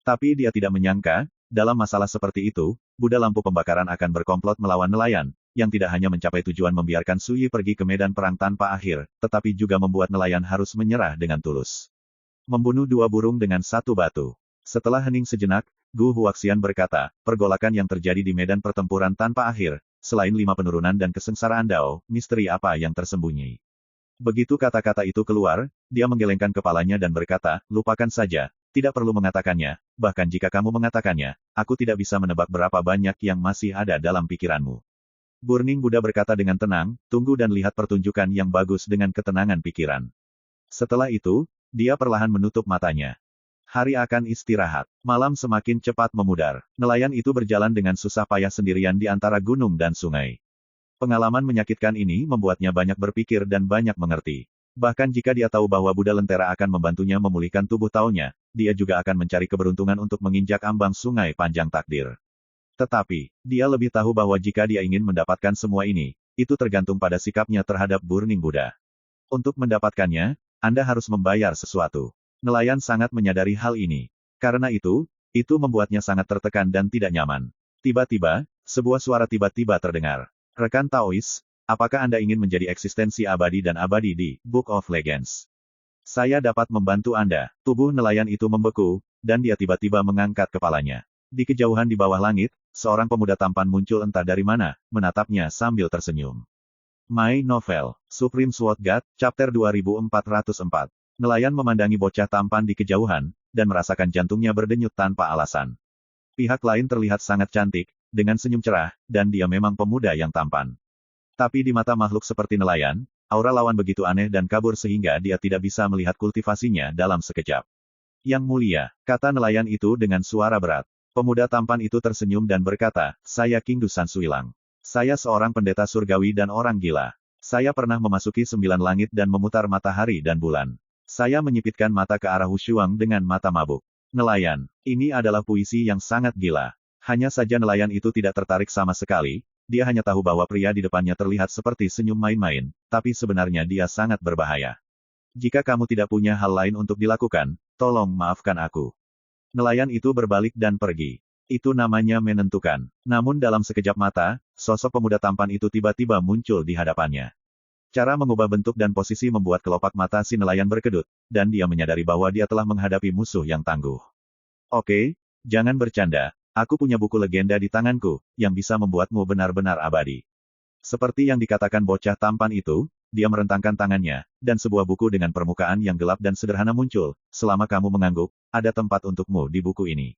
Tapi dia tidak menyangka, dalam masalah seperti itu, Buddha lampu pembakaran akan berkomplot melawan nelayan, yang tidak hanya mencapai tujuan membiarkan Suyi pergi ke medan perang tanpa akhir, tetapi juga membuat nelayan harus menyerah dengan tulus. Membunuh dua burung dengan satu batu. Setelah hening sejenak, Gu Huaxian berkata, pergolakan yang terjadi di medan pertempuran tanpa akhir, selain 5 penurunan dan kesengsaraan Dao, misteri apa yang tersembunyi. Begitu kata-kata itu keluar, dia menggelengkan kepalanya dan berkata, lupakan saja, tidak perlu mengatakannya, bahkan jika kamu mengatakannya, aku tidak bisa menebak berapa banyak yang masih ada dalam pikiranmu. Burning Buddha berkata dengan tenang, tunggu dan lihat pertunjukan yang bagus dengan ketenangan pikiran. Setelah itu, dia perlahan menutup matanya. Hari akan istirahat. Malam semakin cepat memudar. Nelayan itu berjalan dengan susah payah sendirian di antara gunung dan sungai. Pengalaman menyakitkan ini membuatnya banyak berpikir dan banyak mengerti. Bahkan jika dia tahu bahwa Buddha Lentera akan membantunya memulihkan tubuh taunya, dia juga akan mencari keberuntungan untuk menginjak ambang sungai panjang takdir. Tetapi, dia lebih tahu bahwa jika dia ingin mendapatkan semua ini, itu tergantung pada sikapnya terhadap Burning Buddha. Untuk mendapatkannya, Anda harus membayar sesuatu. Nelayan sangat menyadari hal ini. Karena itu membuatnya sangat tertekan dan tidak nyaman. Tiba-tiba, sebuah suara tiba-tiba terdengar. Rekan Taois, apakah Anda ingin menjadi eksistensi abadi dan abadi di Book of Legends? Saya dapat membantu Anda. Tubuh nelayan itu membeku, dan dia tiba-tiba mengangkat kepalanya. Di kejauhan di bawah langit, seorang pemuda tampan muncul entah dari mana, menatapnya sambil tersenyum. My Novel, Supreme Sword God, Chapter 2404. Nelayan memandangi bocah tampan di kejauhan, dan merasakan jantungnya berdenyut tanpa alasan. Pihak lain terlihat sangat cantik, dengan senyum cerah, dan dia memang pemuda yang tampan. Tapi di mata makhluk seperti nelayan, aura lawan begitu aneh dan kabur sehingga dia tidak bisa melihat kultivasinya dalam sekejap. Yang mulia, kata nelayan itu dengan suara berat. Pemuda tampan itu tersenyum dan berkata, saya King Dusan Suilang. Saya seorang pendeta surgawi dan orang gila. Saya pernah memasuki 9 langit dan memutar matahari dan bulan. Saya menyipitkan mata ke arah Wushuang dengan mata mabuk. Nelayan, ini adalah puisi yang sangat gila. Hanya saja nelayan itu tidak tertarik sama sekali, dia hanya tahu bahwa pria di depannya terlihat seperti senyum main-main, tapi sebenarnya dia sangat berbahaya. Jika kamu tidak punya hal lain untuk dilakukan, tolong maafkan aku. Nelayan itu berbalik dan pergi. Itu namanya menentukan. Namun dalam sekejap mata, sosok pemuda tampan itu tiba-tiba muncul di hadapannya. Cara mengubah bentuk dan posisi membuat kelopak mata si nelayan berkedut, dan dia menyadari bahwa dia telah menghadapi musuh yang tangguh. Oke, jangan bercanda, aku punya buku legenda di tanganku, yang bisa membuatmu benar-benar abadi. Seperti yang dikatakan bocah tampan itu, dia merentangkan tangannya, dan sebuah buku dengan permukaan yang gelap dan sederhana muncul. Selama kamu mengangguk, ada tempat untukmu di buku ini.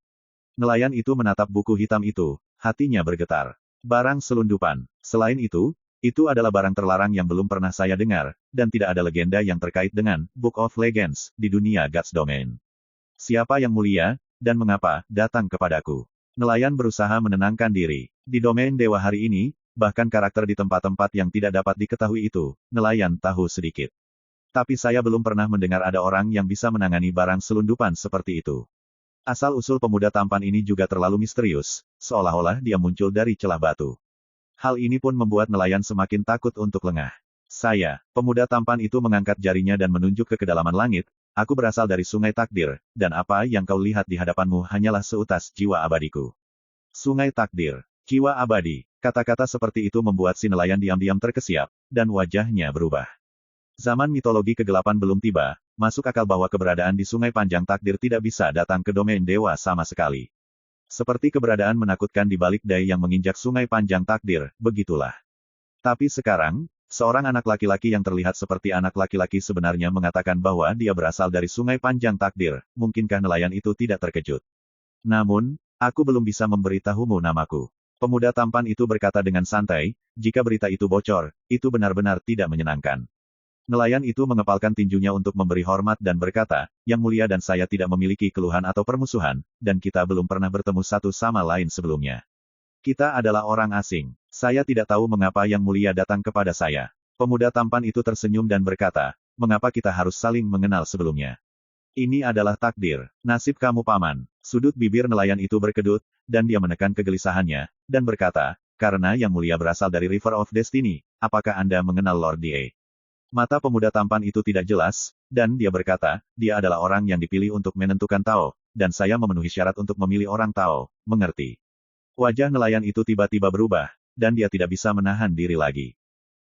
Nelayan itu menatap buku hitam itu, hatinya bergetar. Barang selundupan. Selain itu adalah barang terlarang yang belum pernah saya dengar, dan tidak ada legenda yang terkait dengan Book of Legends di dunia God's Domain. Siapa yang mulia, dan mengapa datang kepadaku? Nelayan berusaha menenangkan diri. Di domain dewa hari ini, bahkan karakter di tempat-tempat yang tidak dapat diketahui itu, nelayan tahu sedikit. Tapi saya belum pernah mendengar ada orang yang bisa menangani barang selundupan seperti itu. Asal-usul pemuda tampan ini juga terlalu misterius, seolah-olah dia muncul dari celah batu. Hal ini pun membuat nelayan semakin takut untuk lengah. Pemuda tampan itu mengangkat jarinya dan menunjuk ke kedalaman langit, aku berasal dari sungai takdir, dan apa yang kau lihat di hadapanmu hanyalah seutas jiwa abadiku. Sungai takdir, jiwa abadi, kata-kata seperti itu membuat si nelayan diam-diam terkesiap, dan wajahnya berubah. Zaman mitologi kegelapan belum tiba, masuk akal bahwa keberadaan di sungai panjang takdir tidak bisa datang ke domain dewa sama sekali. Seperti keberadaan menakutkan di balik dai yang menginjak sungai panjang takdir, begitulah. Tapi sekarang, seorang anak laki-laki yang terlihat seperti anak laki-laki sebenarnya mengatakan bahwa dia berasal dari sungai panjang takdir, mungkinkah nelayan itu tidak terkejut? Namun, aku belum bisa memberitahumu namaku. Pemuda tampan itu berkata dengan santai, jika berita itu bocor, itu benar-benar tidak menyenangkan. Nelayan itu mengepalkan tinjunya untuk memberi hormat dan berkata, Yang Mulia dan saya tidak memiliki keluhan atau permusuhan, dan kita belum pernah bertemu satu sama lain sebelumnya. Kita adalah orang asing. Saya tidak tahu mengapa Yang Mulia datang kepada saya. Pemuda tampan itu tersenyum dan berkata, mengapa kita harus saling mengenal sebelumnya? Ini adalah takdir. Nasib kamu paman. Sudut bibir nelayan itu berkedut, dan dia menekan kegelisahannya, dan berkata, karena Yang Mulia berasal dari River of Destiny, apakah Anda mengenal Lord Die? Mata pemuda tampan itu tidak jelas, dan dia berkata, dia adalah orang yang dipilih untuk menentukan Tao, dan saya memenuhi syarat untuk memilih orang Tao, mengerti. Wajah nelayan itu tiba-tiba berubah, dan dia tidak bisa menahan diri lagi.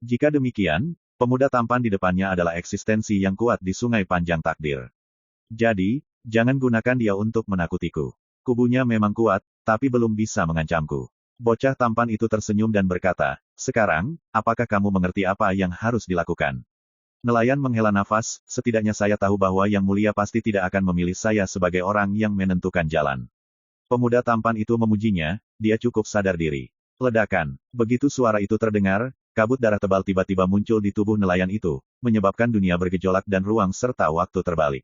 Jika demikian, pemuda tampan di depannya adalah eksistensi yang kuat di sungai panjang takdir. Jadi, jangan gunakan dia untuk menakutiku. Kubunya memang kuat, tapi belum bisa mengancamku. Bocah tampan itu tersenyum dan berkata, sekarang, apakah kamu mengerti apa yang harus dilakukan? Nelayan menghela nafas, setidaknya saya tahu bahwa Yang Mulia pasti tidak akan memilih saya sebagai orang yang menentukan jalan. Pemuda tampan itu memujinya, dia cukup sadar diri. Ledakan. Begitu suara itu terdengar, kabut darah tebal tiba-tiba muncul di tubuh nelayan itu, menyebabkan dunia bergejolak dan ruang serta waktu terbalik.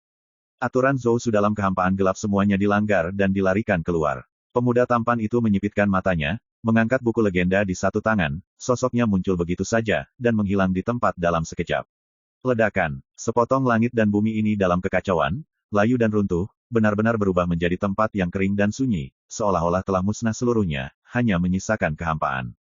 Aturan Zousu dalam kehampaan gelap semuanya dilanggar dan dilarikan keluar. Pemuda tampan itu menyipitkan matanya, mengangkat buku legenda di satu tangan, sosoknya muncul begitu saja, dan menghilang di tempat dalam sekejap. Ledakan. Sepotong langit dan bumi ini dalam kekacauan, layu dan runtuh, benar-benar berubah menjadi tempat yang kering dan sunyi, seolah-olah telah musnah seluruhnya, hanya menyisakan kehampaan.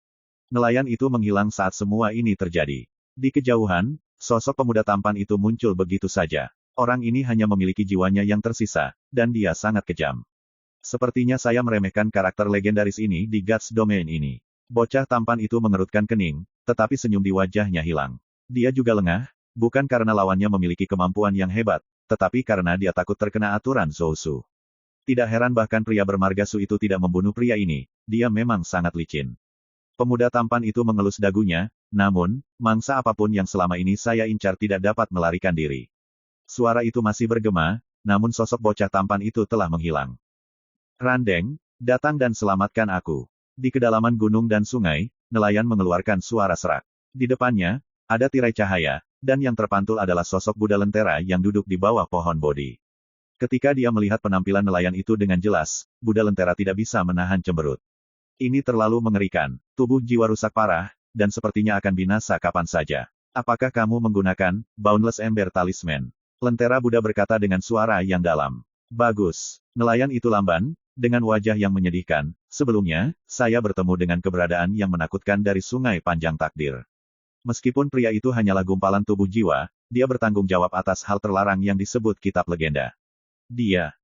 Nelayan itu menghilang saat semua ini terjadi. Di kejauhan, sosok pemuda tampan itu muncul begitu saja. Orang ini hanya memiliki jiwanya yang tersisa, dan dia sangat kejam. Sepertinya saya meremehkan karakter legendaris ini di God's Domain ini. Bocah tampan itu mengerutkan kening, tetapi senyum di wajahnya hilang. Dia juga lengah, bukan karena lawannya memiliki kemampuan yang hebat, tetapi karena dia takut terkena aturan Zousu. Tidak heran bahkan pria bermarga Su itu tidak membunuh pria ini, dia memang sangat licin. Pemuda tampan itu mengelus dagunya, namun, mangsa apapun yang selama ini saya incar tidak dapat melarikan diri. Suara itu masih bergema, namun sosok bocah tampan itu telah menghilang. Randeng, datang dan selamatkan aku. Di kedalaman gunung dan sungai, nelayan mengeluarkan suara serak. Di depannya, ada tirai cahaya, dan yang terpantul adalah sosok Buddha Lentera yang duduk di bawah pohon Bodhi. Ketika dia melihat penampilan nelayan itu dengan jelas, Buddha Lentera tidak bisa menahan cemberut. Ini terlalu mengerikan, tubuh jiwa rusak parah, dan sepertinya akan binasa kapan saja. Apakah kamu menggunakan Boundless Ember Talisman? Lentera Buddha berkata dengan suara yang dalam. Bagus. Nelayan itu lamban, dengan wajah yang menyedihkan. Sebelumnya, saya bertemu dengan keberadaan yang menakutkan dari sungai panjang takdir. Meskipun pria itu hanyalah gumpalan tubuh jiwa, dia bertanggung jawab atas hal terlarang yang disebut kitab legenda.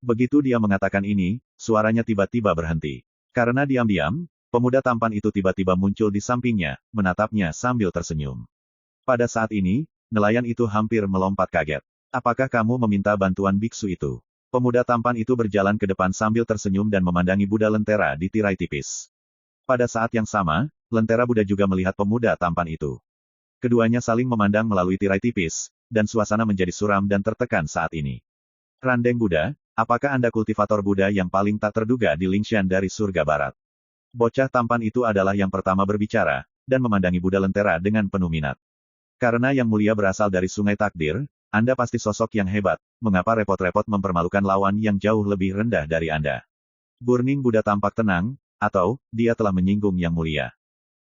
Begitu dia mengatakan ini, suaranya tiba-tiba berhenti. Karena diam-diam, Pemuda tampan itu tiba-tiba muncul di sampingnya, menatapnya sambil tersenyum. Pada saat ini, nelayan itu hampir melompat kaget. Apakah kamu meminta bantuan biksu itu? Pemuda tampan itu berjalan ke depan sambil tersenyum dan memandangi Buddha lentera di tirai tipis. Pada saat yang sama, lentera Buddha juga melihat pemuda tampan itu. Keduanya saling memandang melalui tirai tipis, dan suasana menjadi suram dan tertekan saat ini. Randeng Buddha, apakah Anda kultivator Buddha yang paling tak terduga di Lingshan dari surga barat? Bocah tampan itu adalah yang pertama berbicara, dan memandangi Buddha lentera dengan penuh minat. Karena yang mulia berasal dari Sungai Takdir, Anda pasti sosok yang hebat, mengapa repot-repot mempermalukan lawan yang jauh lebih rendah dari Anda? Burning Buddha tampak tenang, atau, dia telah menyinggung yang mulia.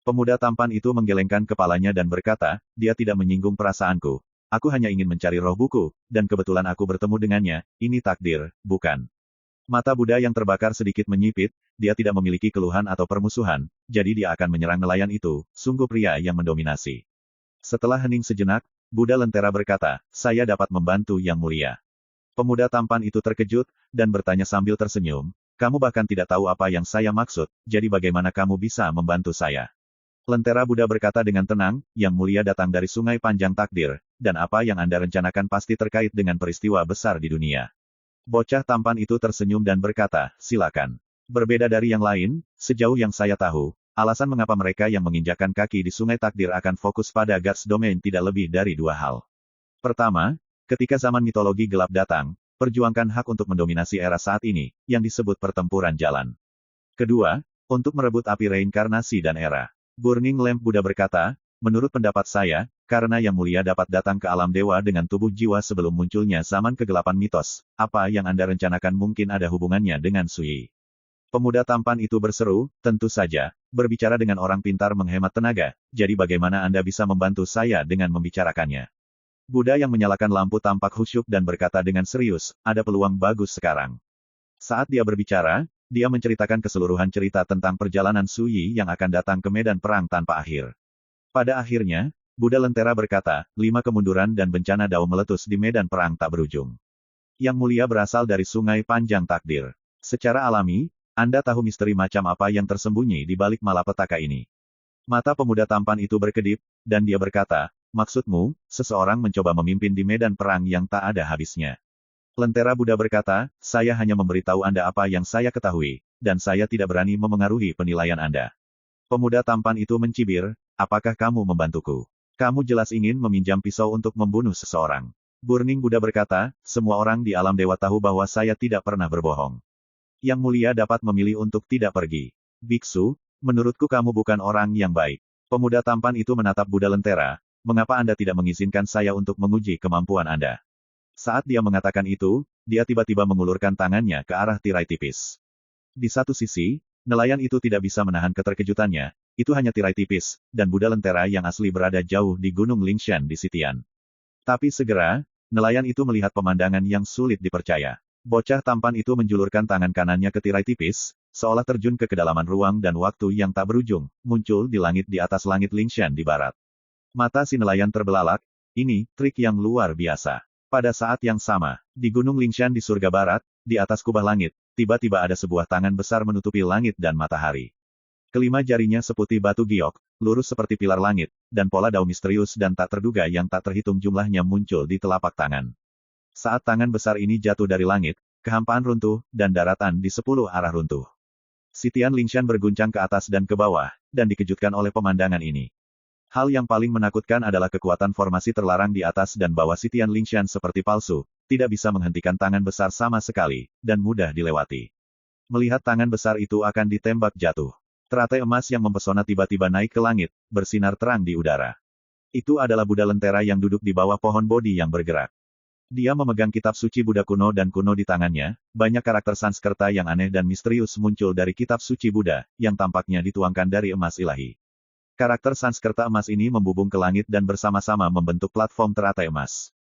Pemuda tampan itu menggelengkan kepalanya dan berkata, dia tidak menyinggung perasaanku. Aku hanya ingin mencari roh buku, dan kebetulan aku bertemu dengannya, ini takdir, bukan? Mata Buddha yang terbakar sedikit menyipit, dia tidak memiliki keluhan atau permusuhan, jadi dia akan menyerang nelayan itu, sungguh pria yang mendominasi. Setelah hening sejenak, Buddha lentera berkata, saya dapat membantu yang mulia. Pemuda tampan itu terkejut, dan bertanya sambil tersenyum, kamu bahkan tidak tahu apa yang saya maksud, jadi bagaimana kamu bisa membantu saya? Lentera Buddha berkata dengan tenang, yang mulia datang dari sungai panjang takdir, dan apa yang Anda rencanakan pasti terkait dengan peristiwa besar di dunia. Bocah tampan itu tersenyum dan berkata, silakan. Berbeda dari yang lain, sejauh yang saya tahu, alasan mengapa mereka yang menginjakkan kaki di sungai takdir akan fokus pada Guards Domain tidak lebih dari dua hal. Pertama, ketika zaman mitologi gelap datang, perjuangkan hak untuk mendominasi era saat ini, yang disebut pertempuran jalan. Kedua, untuk merebut api reinkarnasi dan era. Burning Lamp Buddha berkata, menurut pendapat saya, karena yang mulia dapat datang ke alam dewa dengan tubuh jiwa sebelum munculnya zaman kegelapan mitos, apa yang Anda rencanakan mungkin ada hubungannya dengan Sui. Pemuda tampan itu berseru, tentu saja, berbicara dengan orang pintar menghemat tenaga, jadi bagaimana Anda bisa membantu saya dengan membicarakannya? Buddha yang menyalakan lampu tampak khusyuk dan berkata dengan serius, ada peluang bagus sekarang. Saat dia berbicara, dia menceritakan keseluruhan cerita tentang perjalanan Sui yang akan datang ke medan perang tanpa akhir. Pada akhirnya, Buddha lentera berkata, 5 kemunduran dan bencana Dao meletus di medan perang tak berujung. Yang mulia berasal dari sungai panjang takdir. Secara alami, Anda tahu misteri macam apa yang tersembunyi di balik malapetaka ini. Mata pemuda tampan itu berkedip, dan dia berkata, maksudmu, seseorang mencoba memimpin di medan perang yang tak ada habisnya. Lentera Buddha berkata, saya hanya memberitahu Anda apa yang saya ketahui, dan saya tidak berani memengaruhi penilaian Anda. Pemuda tampan itu mencibir, apakah kamu membantuku? Kamu jelas ingin meminjam pisau untuk membunuh seseorang. Burning Buddha berkata, semua orang di alam dewa tahu bahwa saya tidak pernah berbohong. Yang mulia dapat memilih untuk tidak pergi. Biksu, menurutku kamu bukan orang yang baik. Pemuda tampan itu menatap Buddha lentera, mengapa Anda tidak mengizinkan saya untuk menguji kemampuan Anda? Saat dia mengatakan itu, dia tiba-tiba mengulurkan tangannya ke arah tirai tipis. Di satu sisi, nelayan itu tidak bisa menahan keterkejutannya, itu hanya tirai tipis, dan Buddha lentera yang asli berada jauh di Gunung Lingshan di Sitian. Tapi segera, nelayan itu melihat pemandangan yang sulit dipercaya. Bocah tampan itu menjulurkan tangan kanannya ke tirai tipis, seolah terjun ke kedalaman ruang dan waktu yang tak berujung, muncul di langit di atas langit Lingshan di barat. Mata si nelayan terbelalak, ini, trik yang luar biasa. Pada saat yang sama, di Gunung Lingshan di surga barat, di atas kubah langit, tiba-tiba ada sebuah tangan besar menutupi langit dan matahari. Kelima jarinya seputih batu giok, lurus seperti pilar langit, dan pola dao misterius dan tak terduga yang tak terhitung jumlahnya muncul di telapak tangan. Saat tangan besar ini jatuh dari langit, kehampaan runtuh, dan daratan di 10 arah runtuh. Sitian Lingshan berguncang ke atas dan ke bawah, dan dikejutkan oleh pemandangan ini. Hal yang paling menakutkan adalah kekuatan formasi terlarang di atas dan bawah Sitian Lingshan seperti palsu, tidak bisa menghentikan tangan besar sama sekali, dan mudah dilewati. Melihat tangan besar itu akan ditembak jatuh. Teratai emas yang mempesona tiba-tiba naik ke langit, bersinar terang di udara. Itu adalah Buddha lentera yang duduk di bawah pohon Bodhi yang bergerak. Dia memegang kitab suci Buddha kuno dan kuno di tangannya, banyak karakter Sanskerta yang aneh dan misterius muncul dari kitab suci Buddha, yang tampaknya dituangkan dari emas ilahi. Karakter Sanskerta emas ini membubung ke langit dan bersama-sama membentuk platform teratai emas.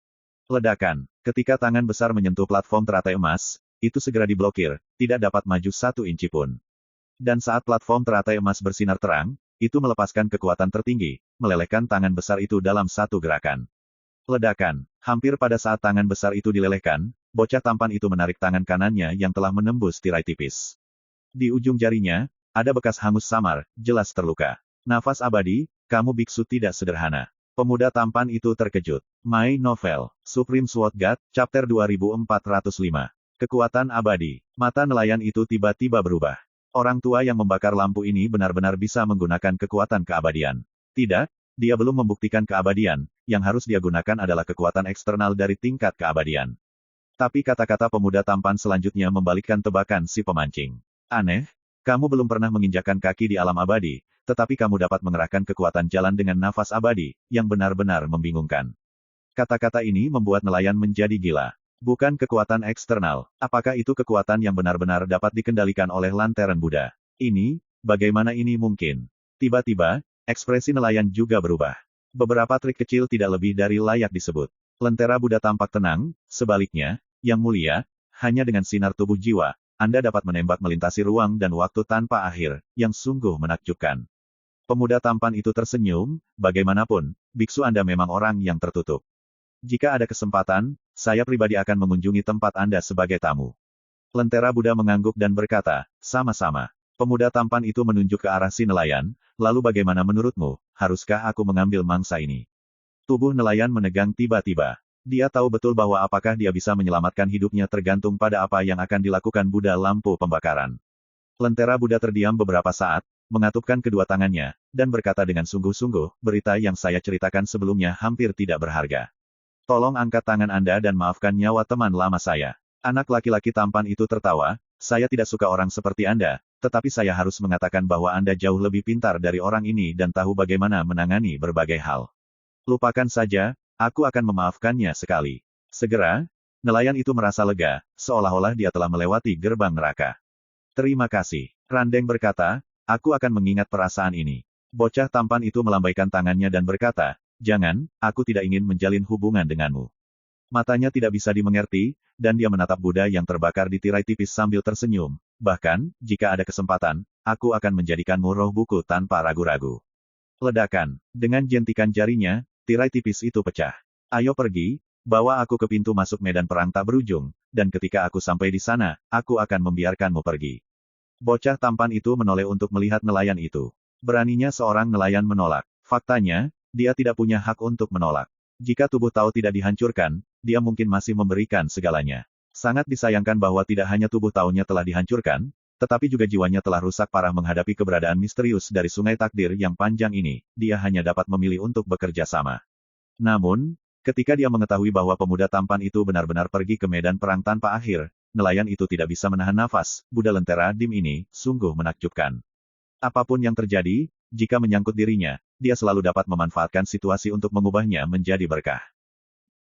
Ledakan, ketika tangan besar menyentuh platform teratai emas, itu segera diblokir, tidak dapat maju 1 inci pun. Dan saat platform teratai emas bersinar terang, itu melepaskan kekuatan tertinggi, melelehkan tangan besar itu dalam satu gerakan. Ledakan, hampir pada saat tangan besar itu dilelehkan, bocah tampan itu menarik tangan kanannya yang telah menembus tirai tipis. Di ujung jarinya, Ada bekas hangus samar, jelas terluka. Nafas abadi, kamu biksu tidak sederhana. Pemuda tampan itu terkejut. My Novel, Supreme Sword God, Chapter 2405. Kekuatan abadi. Mata nelayan itu tiba-tiba berubah. Orang tua yang membakar lampu ini benar-benar bisa menggunakan kekuatan keabadian. Tidak, dia belum membuktikan keabadian, yang harus dia gunakan adalah kekuatan eksternal dari tingkat keabadian. Tapi kata-kata pemuda tampan selanjutnya membalikkan tebakan si pemancing. Aneh, kamu belum pernah menginjakkan kaki di alam abadi, tetapi kamu dapat mengerahkan kekuatan jalan dengan nafas abadi, yang benar-benar membingungkan. Kata-kata ini membuat nelayan menjadi gila. Bukan kekuatan eksternal, apakah itu kekuatan yang benar-benar dapat dikendalikan oleh Lantern Buddha? Bagaimana ini mungkin? Tiba-tiba, ekspresi nelayan juga berubah. Beberapa trik kecil tidak lebih dari layak disebut. Lentera Buddha tampak tenang, sebaliknya, Yang Mulia, hanya dengan sinar tubuh jiwa, Anda dapat menembak melintasi ruang dan waktu tanpa akhir, yang sungguh menakjubkan. Pemuda tampan itu tersenyum, bagaimanapun, biksu Anda memang orang yang tertutup. Jika ada kesempatan, saya pribadi akan mengunjungi tempat Anda sebagai tamu. Lentera Buddha mengangguk dan berkata, sama-sama. Pemuda tampan itu menunjuk ke arah si nelayan, lalu bagaimana menurutmu, haruskah aku mengambil mangsa ini? Tubuh nelayan menegang tiba-tiba. Dia tahu betul bahwa apakah dia bisa menyelamatkan hidupnya tergantung pada apa yang akan dilakukan Buddha lampu pembakaran. Lentera Buddha terdiam beberapa saat, mengatupkan kedua tangannya, dan berkata dengan sungguh-sungguh, berita yang saya ceritakan sebelumnya hampir tidak berharga. Tolong angkat tangan Anda dan maafkan nyawa teman lama saya. Anak laki-laki tampan itu tertawa, saya tidak suka orang seperti Anda, tetapi saya harus mengatakan bahwa Anda jauh lebih pintar dari orang ini dan tahu bagaimana menangani berbagai hal. Lupakan saja, aku akan memaafkannya sekali. Segera, nelayan itu merasa lega, seolah-olah dia telah melewati gerbang neraka. Terima kasih. Randeng berkata, aku akan mengingat perasaan ini. Bocah tampan itu melambaikan tangannya dan berkata, jangan, aku tidak ingin menjalin hubungan denganmu. Matanya tidak bisa dimengerti, dan dia menatap Buddha yang terbakar di tirai tipis sambil tersenyum. Bahkan, jika ada kesempatan, aku akan menjadikanmu roh buku tanpa ragu-ragu. Ledakan. Dengan jentikan jarinya, tirai tipis itu pecah. Ayo pergi, bawa aku ke pintu masuk medan perang tak berujung, dan ketika aku sampai di sana, aku akan membiarkanmu pergi. Bocah tampan itu menoleh untuk melihat nelayan itu. Beraninya seorang nelayan menolak. Faktanya, dia tidak punya hak untuk menolak. Jika tubuh Tao tidak dihancurkan, dia mungkin masih memberikan segalanya. Sangat disayangkan bahwa tidak hanya tubuh Tao-nya telah dihancurkan, tetapi juga jiwanya telah rusak parah menghadapi keberadaan misterius dari sungai takdir yang panjang ini, dia hanya dapat memilih untuk bekerja sama. Namun, ketika dia mengetahui bahwa pemuda tampan itu benar-benar pergi ke medan perang tanpa akhir, nelayan itu tidak bisa menahan nafas, Buddha Lentera Dim ini, sungguh menakjubkan. Apapun yang terjadi, jika menyangkut dirinya, dia selalu dapat memanfaatkan situasi untuk mengubahnya menjadi berkah.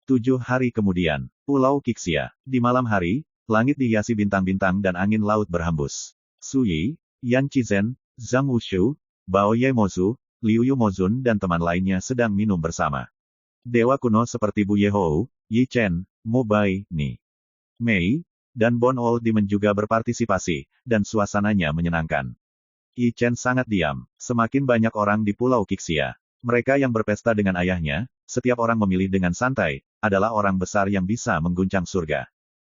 7 hari kemudian, Pulau Qixia. Di malam hari, langit dihiasi bintang-bintang dan angin laut berhembus. Su Yi, Yan Qizen, Zhang Wushu, Bao Ye Mozu, Liu Yu Mozun dan teman lainnya sedang minum bersama. Dewa kuno seperti Bu Yehou, Yi Chen, Mu Bai, Ni Mei, dan Bon Ol Dimen juga berpartisipasi, dan suasananya menyenangkan. Yi Chen sangat diam. Semakin banyak orang di Pulau Qixia. Mereka yang berpesta dengan ayahnya, setiap orang memilih dengan santai, adalah orang besar yang bisa mengguncang surga.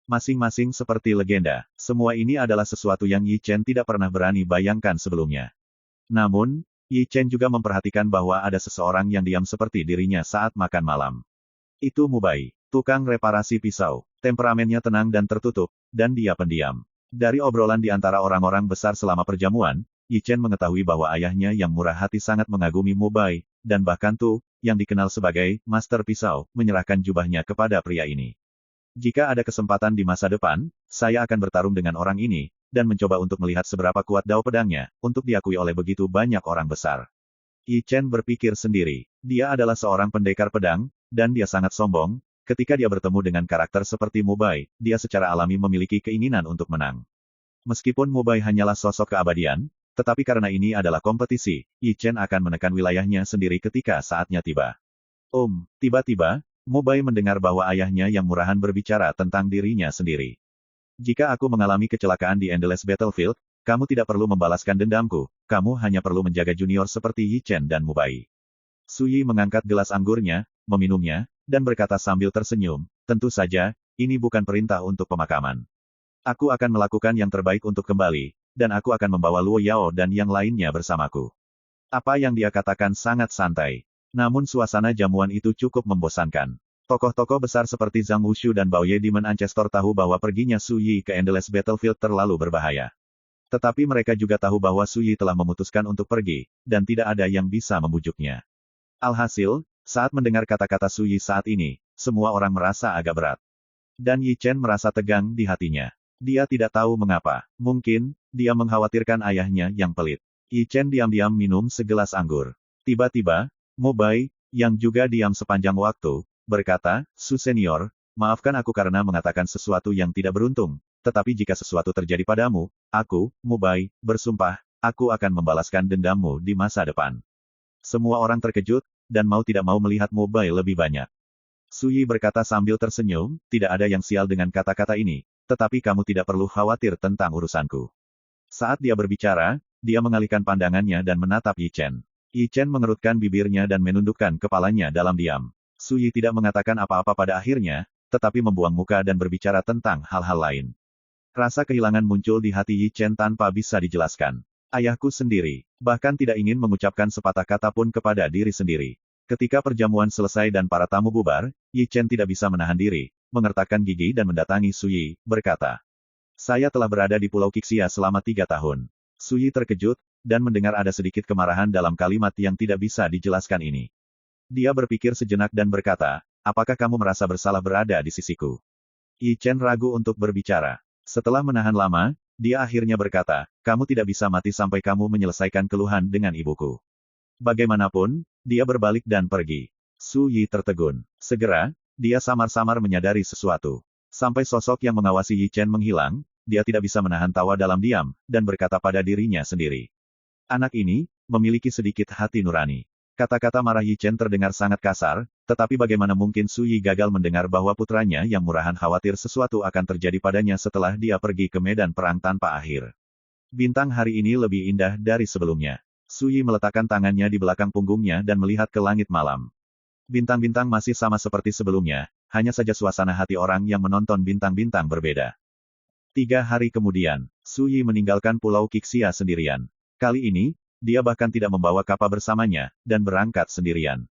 Masing-masing seperti legenda. Semua ini adalah sesuatu yang Yi Chen tidak pernah berani bayangkan sebelumnya. Namun, Yi Chen juga memperhatikan bahwa ada seseorang yang diam seperti dirinya saat makan malam. Itu Mu Bai, tukang reparasi pisau. Temperamennya tenang dan tertutup, dan dia pendiam. Dari obrolan di antara orang-orang besar selama perjamuan, Yi Chen mengetahui bahwa ayahnya yang murah hati sangat mengagumi Mu Bai, dan bahkan Tu, yang dikenal sebagai Master Pisau, menyerahkan jubahnya kepada pria ini. Jika ada kesempatan di masa depan, saya akan bertarung dengan orang ini, dan mencoba untuk melihat seberapa kuat dao pedangnya, untuk diakui oleh begitu banyak orang besar. Yi Chen berpikir sendiri. Dia adalah seorang pendekar pedang, dan dia sangat sombong. Ketika dia bertemu dengan karakter seperti Mu Bai, dia secara alami memiliki keinginan untuk menang. Meskipun Mu Bai hanyalah sosok keabadian, tetapi karena ini adalah kompetisi, Yi Chen akan menekan wilayahnya sendiri ketika saatnya tiba. Tiba-tiba, Mu Bai mendengar bahwa ayahnya yang murahan berbicara tentang dirinya sendiri. Jika aku mengalami kecelakaan di Endless Battlefield, kamu tidak perlu membalaskan dendamku, kamu hanya perlu menjaga junior seperti Yi Chen dan Mu Bai. Su Yi mengangkat gelas anggurnya, meminumnya, dan berkata sambil tersenyum, tentu saja, ini bukan perintah untuk pemakaman. Aku akan melakukan yang terbaik untuk kembali, dan aku akan membawa Luo Yao dan yang lainnya bersamaku. Apa yang dia katakan sangat santai. Namun suasana jamuan itu cukup membosankan. Tokoh-tokoh besar seperti Zhang Wushu dan Bao Ye Demon Ancestor tahu bahwa perginya Su Yi ke Endless Battlefield terlalu berbahaya. Tetapi mereka juga tahu bahwa Su Yi telah memutuskan untuk pergi, dan tidak ada yang bisa membujuknya. Alhasil, saat mendengar kata-kata Su Yi saat ini, semua orang merasa agak berat. Dan Yi Chen merasa tegang di hatinya. Dia tidak tahu mengapa. Mungkin, dia mengkhawatirkan ayahnya yang pelit. Yi Chen diam-diam minum segelas anggur. Tiba-tiba, Mo Bai, yang juga diam sepanjang waktu, berkata, Su Senior, maafkan aku karena mengatakan sesuatu yang tidak beruntung, tetapi jika sesuatu terjadi padamu, aku, Mo Bai, bersumpah, aku akan membalaskan dendammu di masa depan. Semua orang terkejut, dan mau tidak mau melihat Mo Bai lebih banyak. Su Yi berkata sambil tersenyum, tidak ada yang sial dengan kata-kata ini, tetapi kamu tidak perlu khawatir tentang urusanku. Saat dia berbicara, dia mengalihkan pandangannya dan menatap Yi Chen. Yi Chen mengerutkan bibirnya dan menundukkan kepalanya dalam diam. Su Yi tidak mengatakan apa-apa pada akhirnya, tetapi membuang muka dan berbicara tentang hal-hal lain. Rasa kehilangan muncul di hati Yi Chen tanpa bisa dijelaskan. Ayahku sendiri, bahkan tidak ingin mengucapkan sepatah kata pun kepada diri sendiri. Ketika perjamuan selesai dan para tamu bubar, Yi Chen tidak bisa menahan diri, mengertakkan gigi dan mendatangi Su Yi, berkata. Saya telah berada di Pulau Qixia selama 3 tahun. Su Yi terkejut, dan mendengar ada sedikit kemarahan dalam kalimat yang tidak bisa dijelaskan ini. Dia berpikir sejenak dan berkata, apakah kamu merasa bersalah berada di sisiku? Yi Chen ragu untuk berbicara. Setelah menahan lama, dia akhirnya berkata, kamu tidak bisa mati sampai kamu menyelesaikan keluhan dengan ibuku. Bagaimanapun, dia berbalik dan pergi. Su Yi tertegun. Segera, dia samar-samar menyadari sesuatu. Sampai sosok yang mengawasi Yi Chen menghilang, dia tidak bisa menahan tawa dalam diam, dan berkata pada dirinya sendiri. Anak ini, memiliki sedikit hati nurani. Kata-kata marah Yi Chen terdengar sangat kasar, tetapi bagaimana mungkin Su Yi gagal mendengar bahwa putranya yang murahan khawatir sesuatu akan terjadi padanya setelah dia pergi ke medan perang tanpa akhir. Bintang hari ini lebih indah dari sebelumnya. Su Yi meletakkan tangannya di belakang punggungnya dan melihat ke langit malam. Bintang-bintang masih sama seperti sebelumnya, hanya saja suasana hati orang yang menonton bintang-bintang berbeda. 3 hari kemudian, Su Yi meninggalkan Pulau Qixia sendirian. Kali ini, dia bahkan tidak membawa kapal bersamanya, dan berangkat sendirian.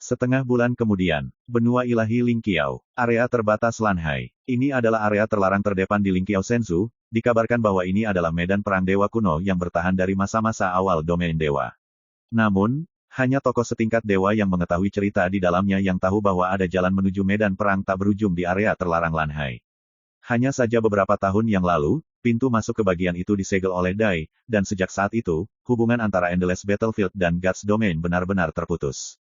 Setengah bulan kemudian, benua ilahi Lingqiao, area terbatas Lanhai. Ini adalah area terlarang terdepan di Lingqiao Senzu. Dikabarkan bahwa ini adalah medan perang dewa kuno yang bertahan dari masa-masa awal domain dewa. Namun, hanya tokoh setingkat dewa yang mengetahui cerita di dalamnya yang tahu bahwa ada jalan menuju medan perang tak berujung di area terlarang Lanhai. Hanya saja beberapa tahun yang lalu, pintu masuk ke bagian itu disegel oleh Dai, dan sejak saat itu, hubungan antara Endless Battlefield dan Guards Domain benar-benar terputus.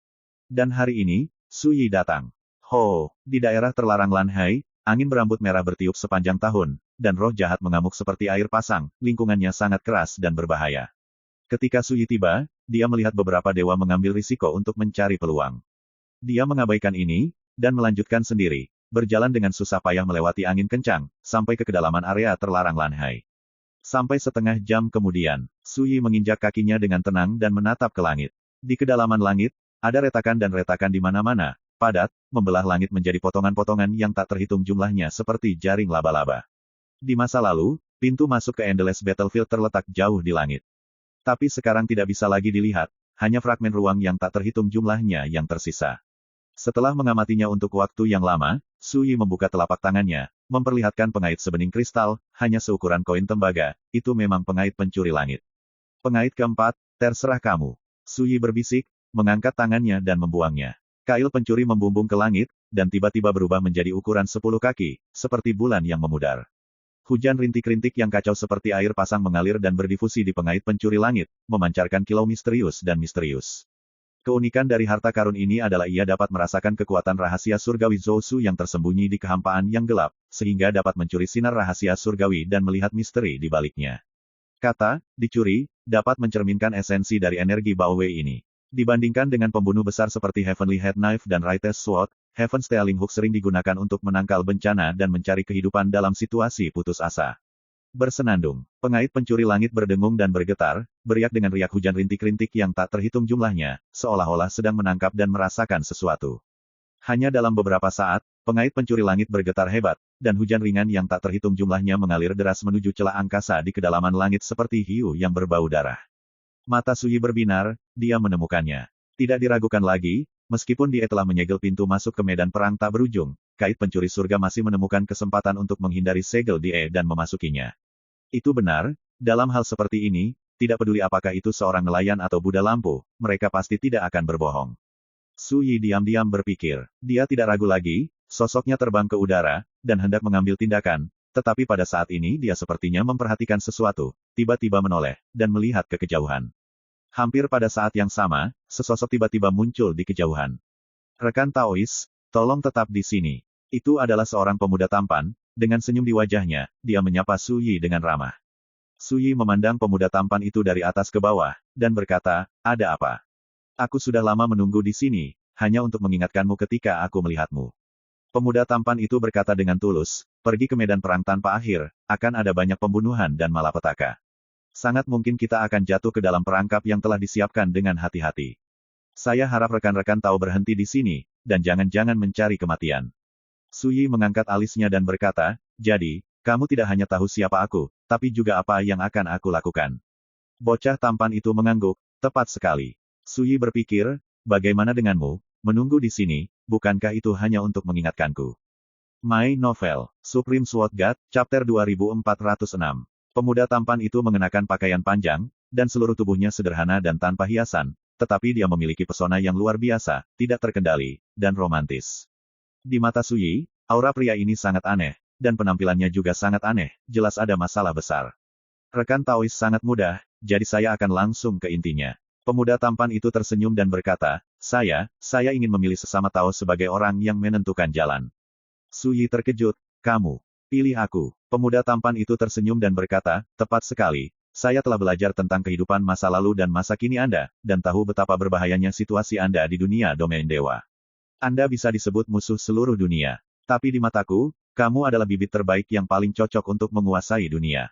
Dan hari ini, Su Yi datang. Ho, di daerah terlarang Lanhai, angin berambut merah bertiup sepanjang tahun, dan roh jahat mengamuk seperti air pasang, lingkungannya sangat keras dan berbahaya. Ketika Su Yi tiba, dia melihat beberapa dewa mengambil risiko untuk mencari peluang. Dia mengabaikan ini, dan melanjutkan sendiri, berjalan dengan susah payah melewati angin kencang, sampai ke kedalaman area terlarang Lanhai. Sampai setengah jam kemudian, Su Yi menginjak kakinya dengan tenang dan menatap ke langit. Di kedalaman langit, ada retakan dan retakan di mana-mana, padat, membelah langit menjadi potongan-potongan yang tak terhitung jumlahnya seperti jaring laba-laba. Di masa lalu, pintu masuk ke Endless Battlefield terletak jauh di langit. Tapi sekarang tidak bisa lagi dilihat, hanya fragmen ruang yang tak terhitung jumlahnya yang tersisa. Setelah mengamatinya untuk waktu yang lama, Su Yi membuka telapak tangannya, memperlihatkan pengait sebening kristal, hanya seukuran koin tembaga, itu memang pengait pencuri langit. Pengait keempat, terserah kamu. Su Yi berbisik, mengangkat tangannya dan membuangnya. Kail pencuri membumbung ke langit, dan tiba-tiba berubah menjadi ukuran 10 kaki, seperti bulan yang memudar. Hujan rintik-rintik yang kacau seperti air pasang mengalir dan berdifusi di pengait pencuri langit, memancarkan kilau misterius dan misterius. Keunikan dari harta karun ini adalah ia dapat merasakan kekuatan rahasia surgawi Zousu yang tersembunyi di kehampaan yang gelap, sehingga dapat mencuri sinar rahasia surgawi dan melihat misteri di baliknya. Kata, dicuri, dapat mencerminkan esensi dari energi Baowei ini. Dibandingkan dengan pembunuh besar seperti Heavenly Head Knife dan Righteous Sword, Heaven's Stealing Hook sering digunakan untuk menangkal bencana dan mencari kehidupan dalam situasi putus asa. Bersenandung, pengait pencuri langit berdengung dan bergetar, beriak dengan riak hujan rintik-rintik yang tak terhitung jumlahnya, seolah-olah sedang menangkap dan merasakan sesuatu. Hanya dalam beberapa saat, pengait pencuri langit bergetar hebat, dan hujan ringan yang tak terhitung jumlahnya mengalir deras menuju celah angkasa di kedalaman langit seperti hiu yang berbau darah. Mata Sui berbinar, dia menemukannya. Tidak diragukan lagi, meskipun dia telah menyegel pintu masuk ke medan perang tak berujung, Kait pencuri surga masih menemukan kesempatan untuk menghindari segel die dan memasukinya. Itu benar, dalam hal seperti ini, tidak peduli apakah itu seorang nelayan atau Buddha lampu, mereka pasti tidak akan berbohong. Sui diam-diam berpikir. Dia tidak ragu lagi, sosoknya terbang ke udara, dan hendak mengambil tindakan, tetapi pada saat ini dia sepertinya memperhatikan sesuatu, tiba-tiba menoleh, dan melihat ke kejauhan. Hampir pada saat yang sama, sesosok tiba-tiba muncul di kejauhan. Rekan Taois, tolong tetap di sini. Itu adalah seorang pemuda tampan, dengan senyum di wajahnya, dia menyapa Sui dengan ramah. Sui memandang pemuda tampan itu dari atas ke bawah, dan berkata, ada apa? Aku sudah lama menunggu di sini, hanya untuk mengingatkanmu ketika aku melihatmu. Pemuda tampan itu berkata dengan tulus, pergi ke medan perang tanpa akhir, akan ada banyak pembunuhan dan malapetaka. Sangat mungkin kita akan jatuh ke dalam perangkap yang telah disiapkan dengan hati-hati. Saya harap rekan-rekan tahu berhenti di sini, dan jangan-jangan mencari kematian. Sui mengangkat alisnya dan berkata, jadi, kamu tidak hanya tahu siapa aku, tapi juga apa yang akan aku lakukan. Bocah tampan itu mengangguk, tepat sekali. Sui berpikir, bagaimana denganmu, menunggu di sini, bukankah itu hanya untuk mengingatkanku? My Novel, Supreme Sword God, Chapter 2406. Pemuda tampan itu mengenakan pakaian panjang, dan seluruh tubuhnya sederhana dan tanpa hiasan, tetapi dia memiliki pesona yang luar biasa, tidak terkendali, dan romantis. Di mata Sui, aura pria ini sangat aneh, dan penampilannya juga sangat aneh, jelas ada masalah besar. Rekan Taois sangat mudah, jadi saya akan langsung ke intinya. Pemuda tampan itu tersenyum dan berkata, saya ingin memilih sesama Tao sebagai orang yang menentukan jalan. Sui terkejut, kamu, pilih aku. Pemuda tampan itu tersenyum dan berkata, tepat sekali, saya telah belajar tentang kehidupan masa lalu dan masa kini Anda, dan tahu betapa berbahayanya situasi Anda di dunia domain dewa. Anda bisa disebut musuh seluruh dunia. Tapi di mataku, kamu adalah bibit terbaik yang paling cocok untuk menguasai dunia.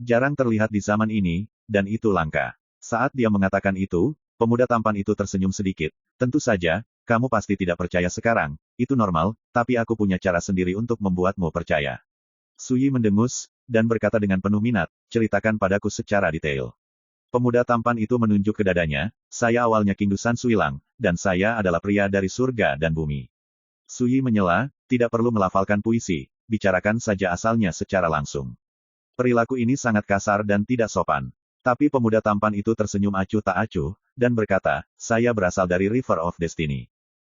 Jarang terlihat di zaman ini, dan itu langka. Saat dia mengatakan itu, pemuda tampan itu tersenyum sedikit. Tentu saja, kamu pasti tidak percaya sekarang, itu normal, tapi aku punya cara sendiri untuk membuatmu percaya. Sui mendengus, dan berkata dengan penuh minat, ceritakan padaku secara detail. Pemuda tampan itu menunjuk ke dadanya, saya awalnya King Dusan Suilang, dan saya adalah pria dari surga dan bumi. Sui menyela, tidak perlu melafalkan puisi, bicarakan saja asalnya secara langsung. Perilaku ini sangat kasar dan tidak sopan. Tapi pemuda tampan itu tersenyum acuh tak acuh, dan berkata, saya berasal dari River of Destiny.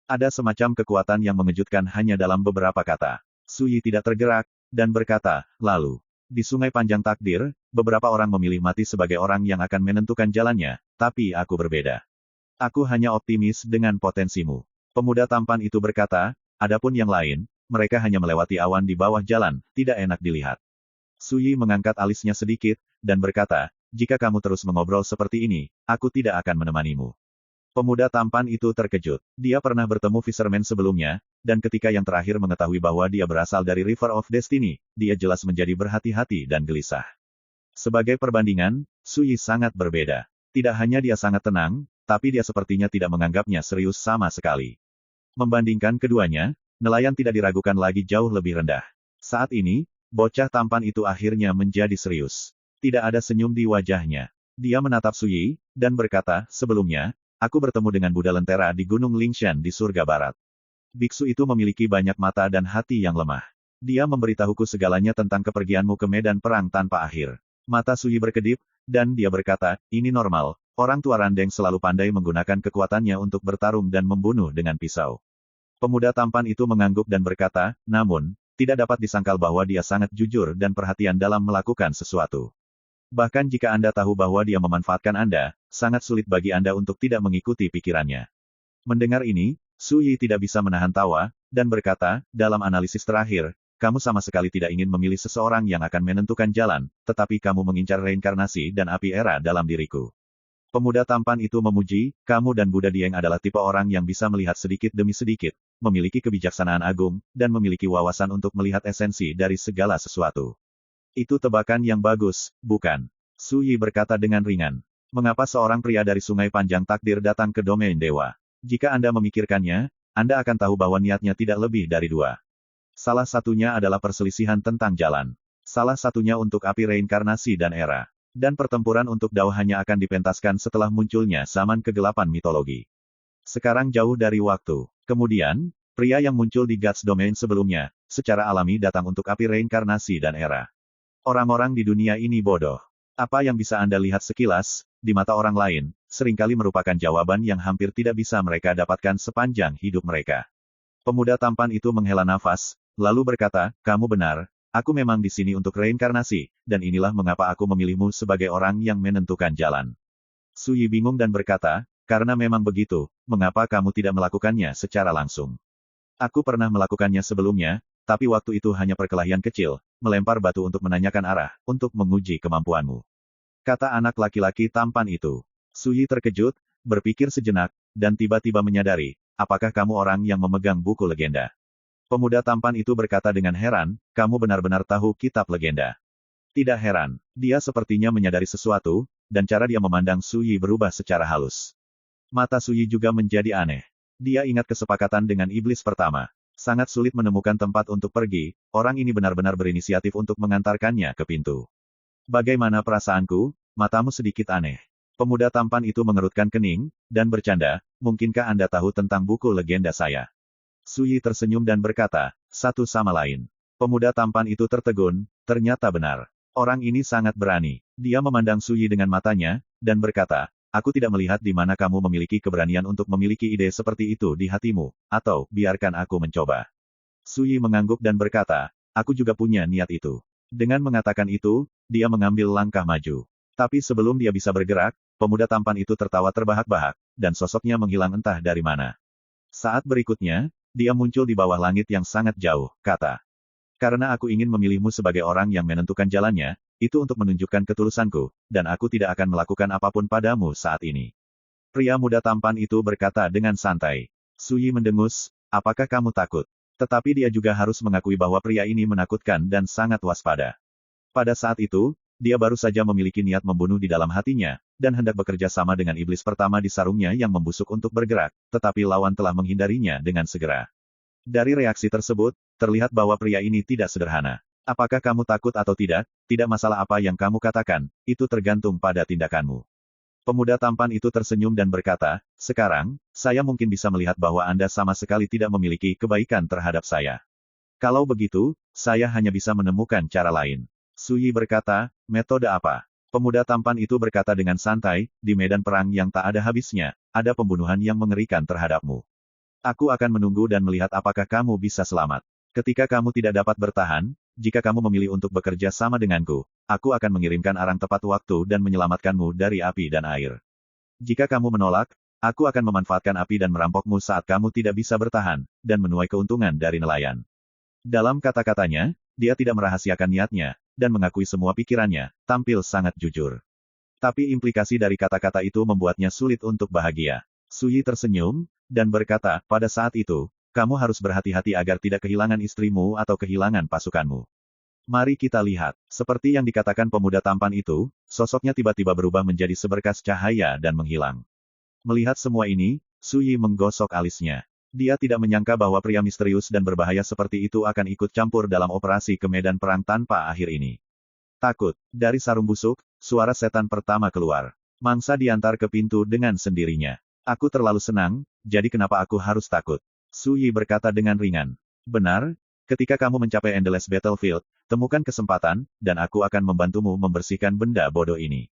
Ada semacam kekuatan yang mengejutkan hanya dalam beberapa kata. Sui tidak tergerak, dan berkata, lalu, di Sungai Panjang Takdir, beberapa orang memilih mati sebagai orang yang akan menentukan jalannya, tapi aku berbeda. Aku hanya optimis dengan potensimu. Pemuda tampan itu berkata, adapun yang lain, mereka hanya melewati awan di bawah jalan, tidak enak dilihat. Sui mengangkat alisnya sedikit, dan berkata, jika kamu terus mengobrol seperti ini, aku tidak akan menemanimu. Pemuda tampan itu terkejut. Dia pernah bertemu Fisherman sebelumnya, dan ketika yang terakhir mengetahui bahwa dia berasal dari River of Destiny, dia jelas menjadi berhati-hati dan gelisah. Sebagai perbandingan, Sui sangat berbeda. Tidak hanya dia sangat tenang, tapi dia sepertinya tidak menganggapnya serius sama sekali. Membandingkan keduanya, nelayan tidak diragukan lagi jauh lebih rendah. Saat ini, bocah tampan itu akhirnya menjadi serius. Tidak ada senyum di wajahnya. Dia menatap Sui, dan berkata, sebelumnya, aku bertemu dengan Buddha Lentera di Gunung Lingshan di surga barat. Biksu itu memiliki banyak mata dan hati yang lemah. Dia memberitahuku segalanya tentang kepergianmu ke medan perang tanpa akhir. Mata Sui berkedip, dan dia berkata, ini normal, orang tua Randeng selalu pandai menggunakan kekuatannya untuk bertarung dan membunuh dengan pisau. Pemuda tampan itu mengangguk dan berkata, namun, tidak dapat disangkal bahwa dia sangat jujur dan perhatian dalam melakukan sesuatu. Bahkan jika Anda tahu bahwa dia memanfaatkan Anda, sangat sulit bagi Anda untuk tidak mengikuti pikirannya. Mendengar ini, Sui tidak bisa menahan tawa, dan berkata, dalam analisis terakhir, kamu sama sekali tidak ingin memilih seseorang yang akan menentukan jalan, tetapi kamu mengincar reinkarnasi dan api era dalam diriku. Pemuda tampan itu memuji, kamu dan Buddha Dieng adalah tipe orang yang bisa melihat sedikit demi sedikit, memiliki kebijaksanaan agung, dan memiliki wawasan untuk melihat esensi dari segala sesuatu. Itu tebakan yang bagus, bukan? Sui berkata dengan ringan. Mengapa seorang pria dari Sungai Panjang Takdir datang ke domain dewa? Jika Anda memikirkannya, Anda akan tahu bahwa niatnya tidak lebih dari dua. Salah satunya adalah perselisihan tentang jalan. Salah satunya untuk api reinkarnasi dan era. Dan pertempuran untuk Dao hanya akan dipentaskan setelah munculnya zaman kegelapan mitologi. Sekarang jauh dari waktu. Kemudian, pria yang muncul di Gods Domain sebelumnya, secara alami datang untuk api reinkarnasi dan era. Orang-orang di dunia ini bodoh. Apa yang bisa Anda lihat sekilas, di mata orang lain, seringkali merupakan jawaban yang hampir tidak bisa mereka dapatkan sepanjang hidup mereka. Pemuda tampan itu menghela nafas, lalu berkata, kamu benar, aku memang di sini untuk reinkarnasi, dan inilah mengapa aku memilihmu sebagai orang yang menentukan jalan. Suyi bingung dan berkata, karena memang begitu, mengapa kamu tidak melakukannya secara langsung? Aku pernah melakukannya sebelumnya, tapi waktu itu hanya perkelahian kecil, melempar batu untuk menanyakan arah, untuk menguji kemampuanmu. Kata anak laki-laki tampan itu. Suyi terkejut, berpikir sejenak, dan tiba-tiba menyadari, apakah kamu orang yang memegang buku legenda? Pemuda tampan itu berkata dengan heran, kamu benar-benar tahu kitab legenda. Tidak heran, dia sepertinya menyadari sesuatu, dan cara dia memandang Suyi berubah secara halus. Mata Suyi juga menjadi aneh. Dia ingat kesepakatan dengan iblis pertama. Sangat sulit menemukan tempat untuk pergi, orang ini benar-benar berinisiatif untuk mengantarkannya ke pintu. Bagaimana perasaanku? Matamu sedikit aneh. Pemuda tampan itu mengerutkan kening, dan bercanda, mungkinkah Anda tahu tentang buku legenda saya? Suyi tersenyum dan berkata, satu sama lain. Pemuda tampan itu tertegun, ternyata benar. Orang ini sangat berani. Dia memandang Suyi dengan matanya, dan berkata, aku tidak melihat di mana kamu memiliki keberanian untuk memiliki ide seperti itu di hatimu, atau, biarkan aku mencoba. Suyi mengangguk dan berkata, aku juga punya niat itu. Dengan mengatakan itu, dia mengambil langkah maju. Tapi sebelum dia bisa bergerak, pemuda tampan itu tertawa terbahak-bahak, dan sosoknya menghilang entah dari mana. Saat berikutnya, dia muncul di bawah langit yang sangat jauh, kata. Karena aku ingin memilihmu sebagai orang yang menentukan jalannya, itu untuk menunjukkan ketulusanku, dan aku tidak akan melakukan apapun padamu saat ini. Pria muda tampan itu berkata dengan santai. Suyi mendengus, apakah kamu takut? Tetapi dia juga harus mengakui bahwa pria ini menakutkan dan sangat waspada. Pada saat itu, dia baru saja memiliki niat membunuh di dalam hatinya, dan hendak bekerja sama dengan iblis pertama di sarungnya yang membusuk untuk bergerak, tetapi lawan telah menghindarinya dengan segera. Dari reaksi tersebut, terlihat bahwa pria ini tidak sederhana. Apakah kamu takut atau tidak, tidak masalah apa yang kamu katakan, itu tergantung pada tindakanmu. Pemuda tampan itu tersenyum dan berkata, sekarang, saya mungkin bisa melihat bahwa Anda sama sekali tidak memiliki kebaikan terhadap saya. Kalau begitu, saya hanya bisa menemukan cara lain. Suyi berkata, metode apa? Pemuda tampan itu berkata dengan santai, di medan perang yang tak ada habisnya, ada pembunuhan yang mengerikan terhadapmu. Aku akan menunggu dan melihat apakah kamu bisa selamat. Ketika kamu tidak dapat bertahan, jika kamu memilih untuk bekerja sama denganku, aku akan mengirimkan arang tepat waktu dan menyelamatkanmu dari api dan air. Jika kamu menolak, aku akan memanfaatkan api dan merampokmu saat kamu tidak bisa bertahan, dan menuai keuntungan dari nelayan. Dalam kata-katanya, dia tidak merahasiakan niatnya, dan mengakui semua pikirannya, tampil sangat jujur. Tapi implikasi dari kata-kata itu membuatnya sulit untuk bahagia. Suyi tersenyum, dan berkata, pada saat itu, kamu harus berhati-hati agar tidak kehilangan istrimu atau kehilangan pasukanmu. Mari kita lihat. Seperti yang dikatakan pemuda tampan itu, sosoknya tiba-tiba berubah menjadi seberkas cahaya dan menghilang. Melihat semua ini, Suyi menggosok alisnya. Dia tidak menyangka bahwa pria misterius dan berbahaya seperti itu akan ikut campur dalam operasi ke medan perang tanpa akhir ini. Takut. Dari sarung busuk, suara setan pertama keluar. Mangsa diantar ke pintu dengan sendirinya. Aku terlalu senang, jadi kenapa aku harus takut? Suyi berkata dengan ringan. Benar, ketika kamu mencapai Endless Battlefield, temukan kesempatan, dan aku akan membantumu membersihkan benda bodoh ini.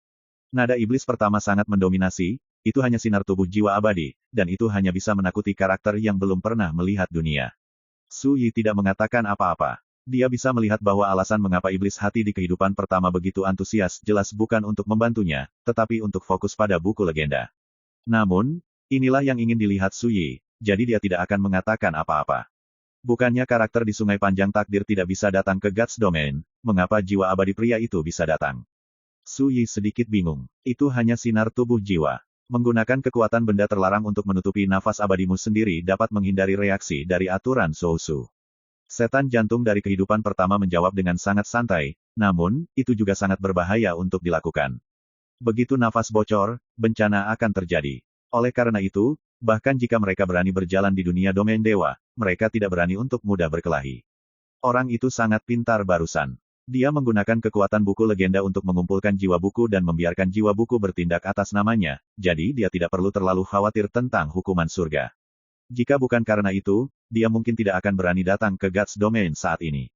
Nada iblis pertama sangat mendominasi, itu hanya sinar tubuh jiwa abadi, dan itu hanya bisa menakuti karakter yang belum pernah melihat dunia. Suyi tidak mengatakan apa-apa. Dia bisa melihat bahwa alasan mengapa iblis hati di kehidupan pertama begitu antusias jelas bukan untuk membantunya, tetapi untuk fokus pada buku legenda. Namun, inilah yang ingin dilihat Suyi, jadi dia tidak akan mengatakan apa-apa. Bukannya karakter di Sungai Panjang Takdir tidak bisa datang ke Gods Domain, mengapa jiwa abadi pria itu bisa datang? Suyi sedikit bingung. Itu hanya sinar tubuh jiwa. Menggunakan kekuatan benda terlarang untuk menutupi nafas abadimu sendiri dapat menghindari reaksi dari aturan Sousu. Setan jantung dari kehidupan pertama menjawab dengan sangat santai, namun, itu juga sangat berbahaya untuk dilakukan. Begitu nafas bocor, bencana akan terjadi. Oleh karena itu, bahkan jika mereka berani berjalan di dunia domain dewa, mereka tidak berani untuk mudah berkelahi. Orang itu sangat pintar barusan. Dia menggunakan kekuatan buku legenda untuk mengumpulkan jiwa buku dan membiarkan jiwa buku bertindak atas namanya, jadi dia tidak perlu terlalu khawatir tentang hukuman surga. Jika bukan karena itu, dia mungkin tidak akan berani datang ke God's Domain saat ini.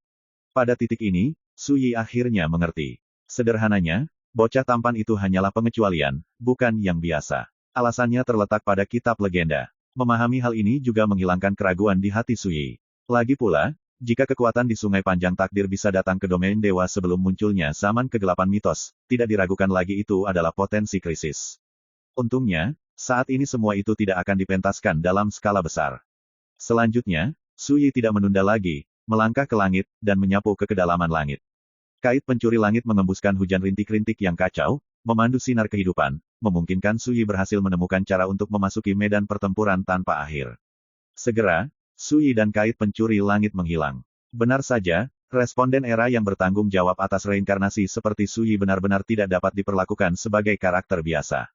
Pada titik ini, Su Yi akhirnya mengerti. Sederhananya, bocah tampan itu hanyalah pengecualian, bukan yang biasa. Alasannya terletak pada kitab legenda. Memahami hal ini juga menghilangkan keraguan di hati Su Yi. Lagi pula, jika kekuatan di Sungai Panjang Takdir bisa datang ke domain dewa sebelum munculnya zaman kegelapan mitos, tidak diragukan lagi itu adalah potensi krisis. Untungnya, saat ini semua itu tidak akan dipentaskan dalam skala besar. Selanjutnya, Su Yi tidak menunda lagi, melangkah ke langit, dan menyapu ke kedalaman langit. Kait pencuri langit mengembuskan hujan rintik-rintik yang kacau, memandu sinar kehidupan, memungkinkan Su Yi berhasil menemukan cara untuk memasuki medan pertempuran tanpa akhir. Segera, Su Yi dan kait pencuri langit menghilang. Benar saja, responden era yang bertanggung jawab atas reinkarnasi seperti Su Yi benar-benar tidak dapat diperlakukan sebagai karakter biasa.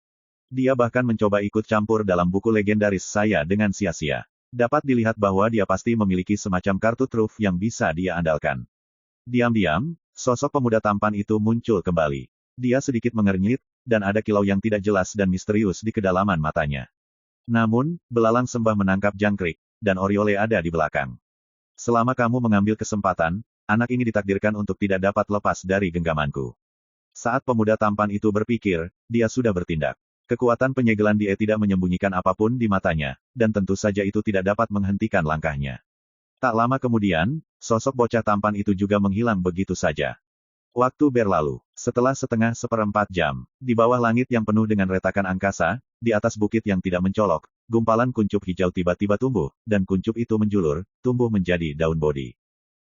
Dia bahkan mencoba ikut campur dalam buku legendaris saya dengan sia-sia. Dapat dilihat bahwa dia pasti memiliki semacam kartu truf yang bisa dia andalkan. Diam-diam, sosok pemuda tampan itu muncul kembali. Dia sedikit mengernyit, dan ada kilau yang tidak jelas dan misterius di kedalaman matanya. Namun, belalang sembah menangkap jangkrik, dan Oriole ada di belakang. Selama kamu mengambil kesempatan, anak ini ditakdirkan untuk tidak dapat lepas dari genggamanku. Saat pemuda tampan itu berpikir, dia sudah bertindak. Kekuatan penyegelan dia tidak menyembunyikan apapun di matanya, dan tentu saja itu tidak dapat menghentikan langkahnya. Tak lama kemudian, sosok bocah tampan itu juga menghilang begitu saja. Waktu berlalu. Setelah seperempat jam, di bawah langit yang penuh dengan retakan angkasa, di atas bukit yang tidak mencolok, gumpalan kuncup hijau tiba-tiba tumbuh, dan kuncup itu menjulur, tumbuh menjadi daun bodi.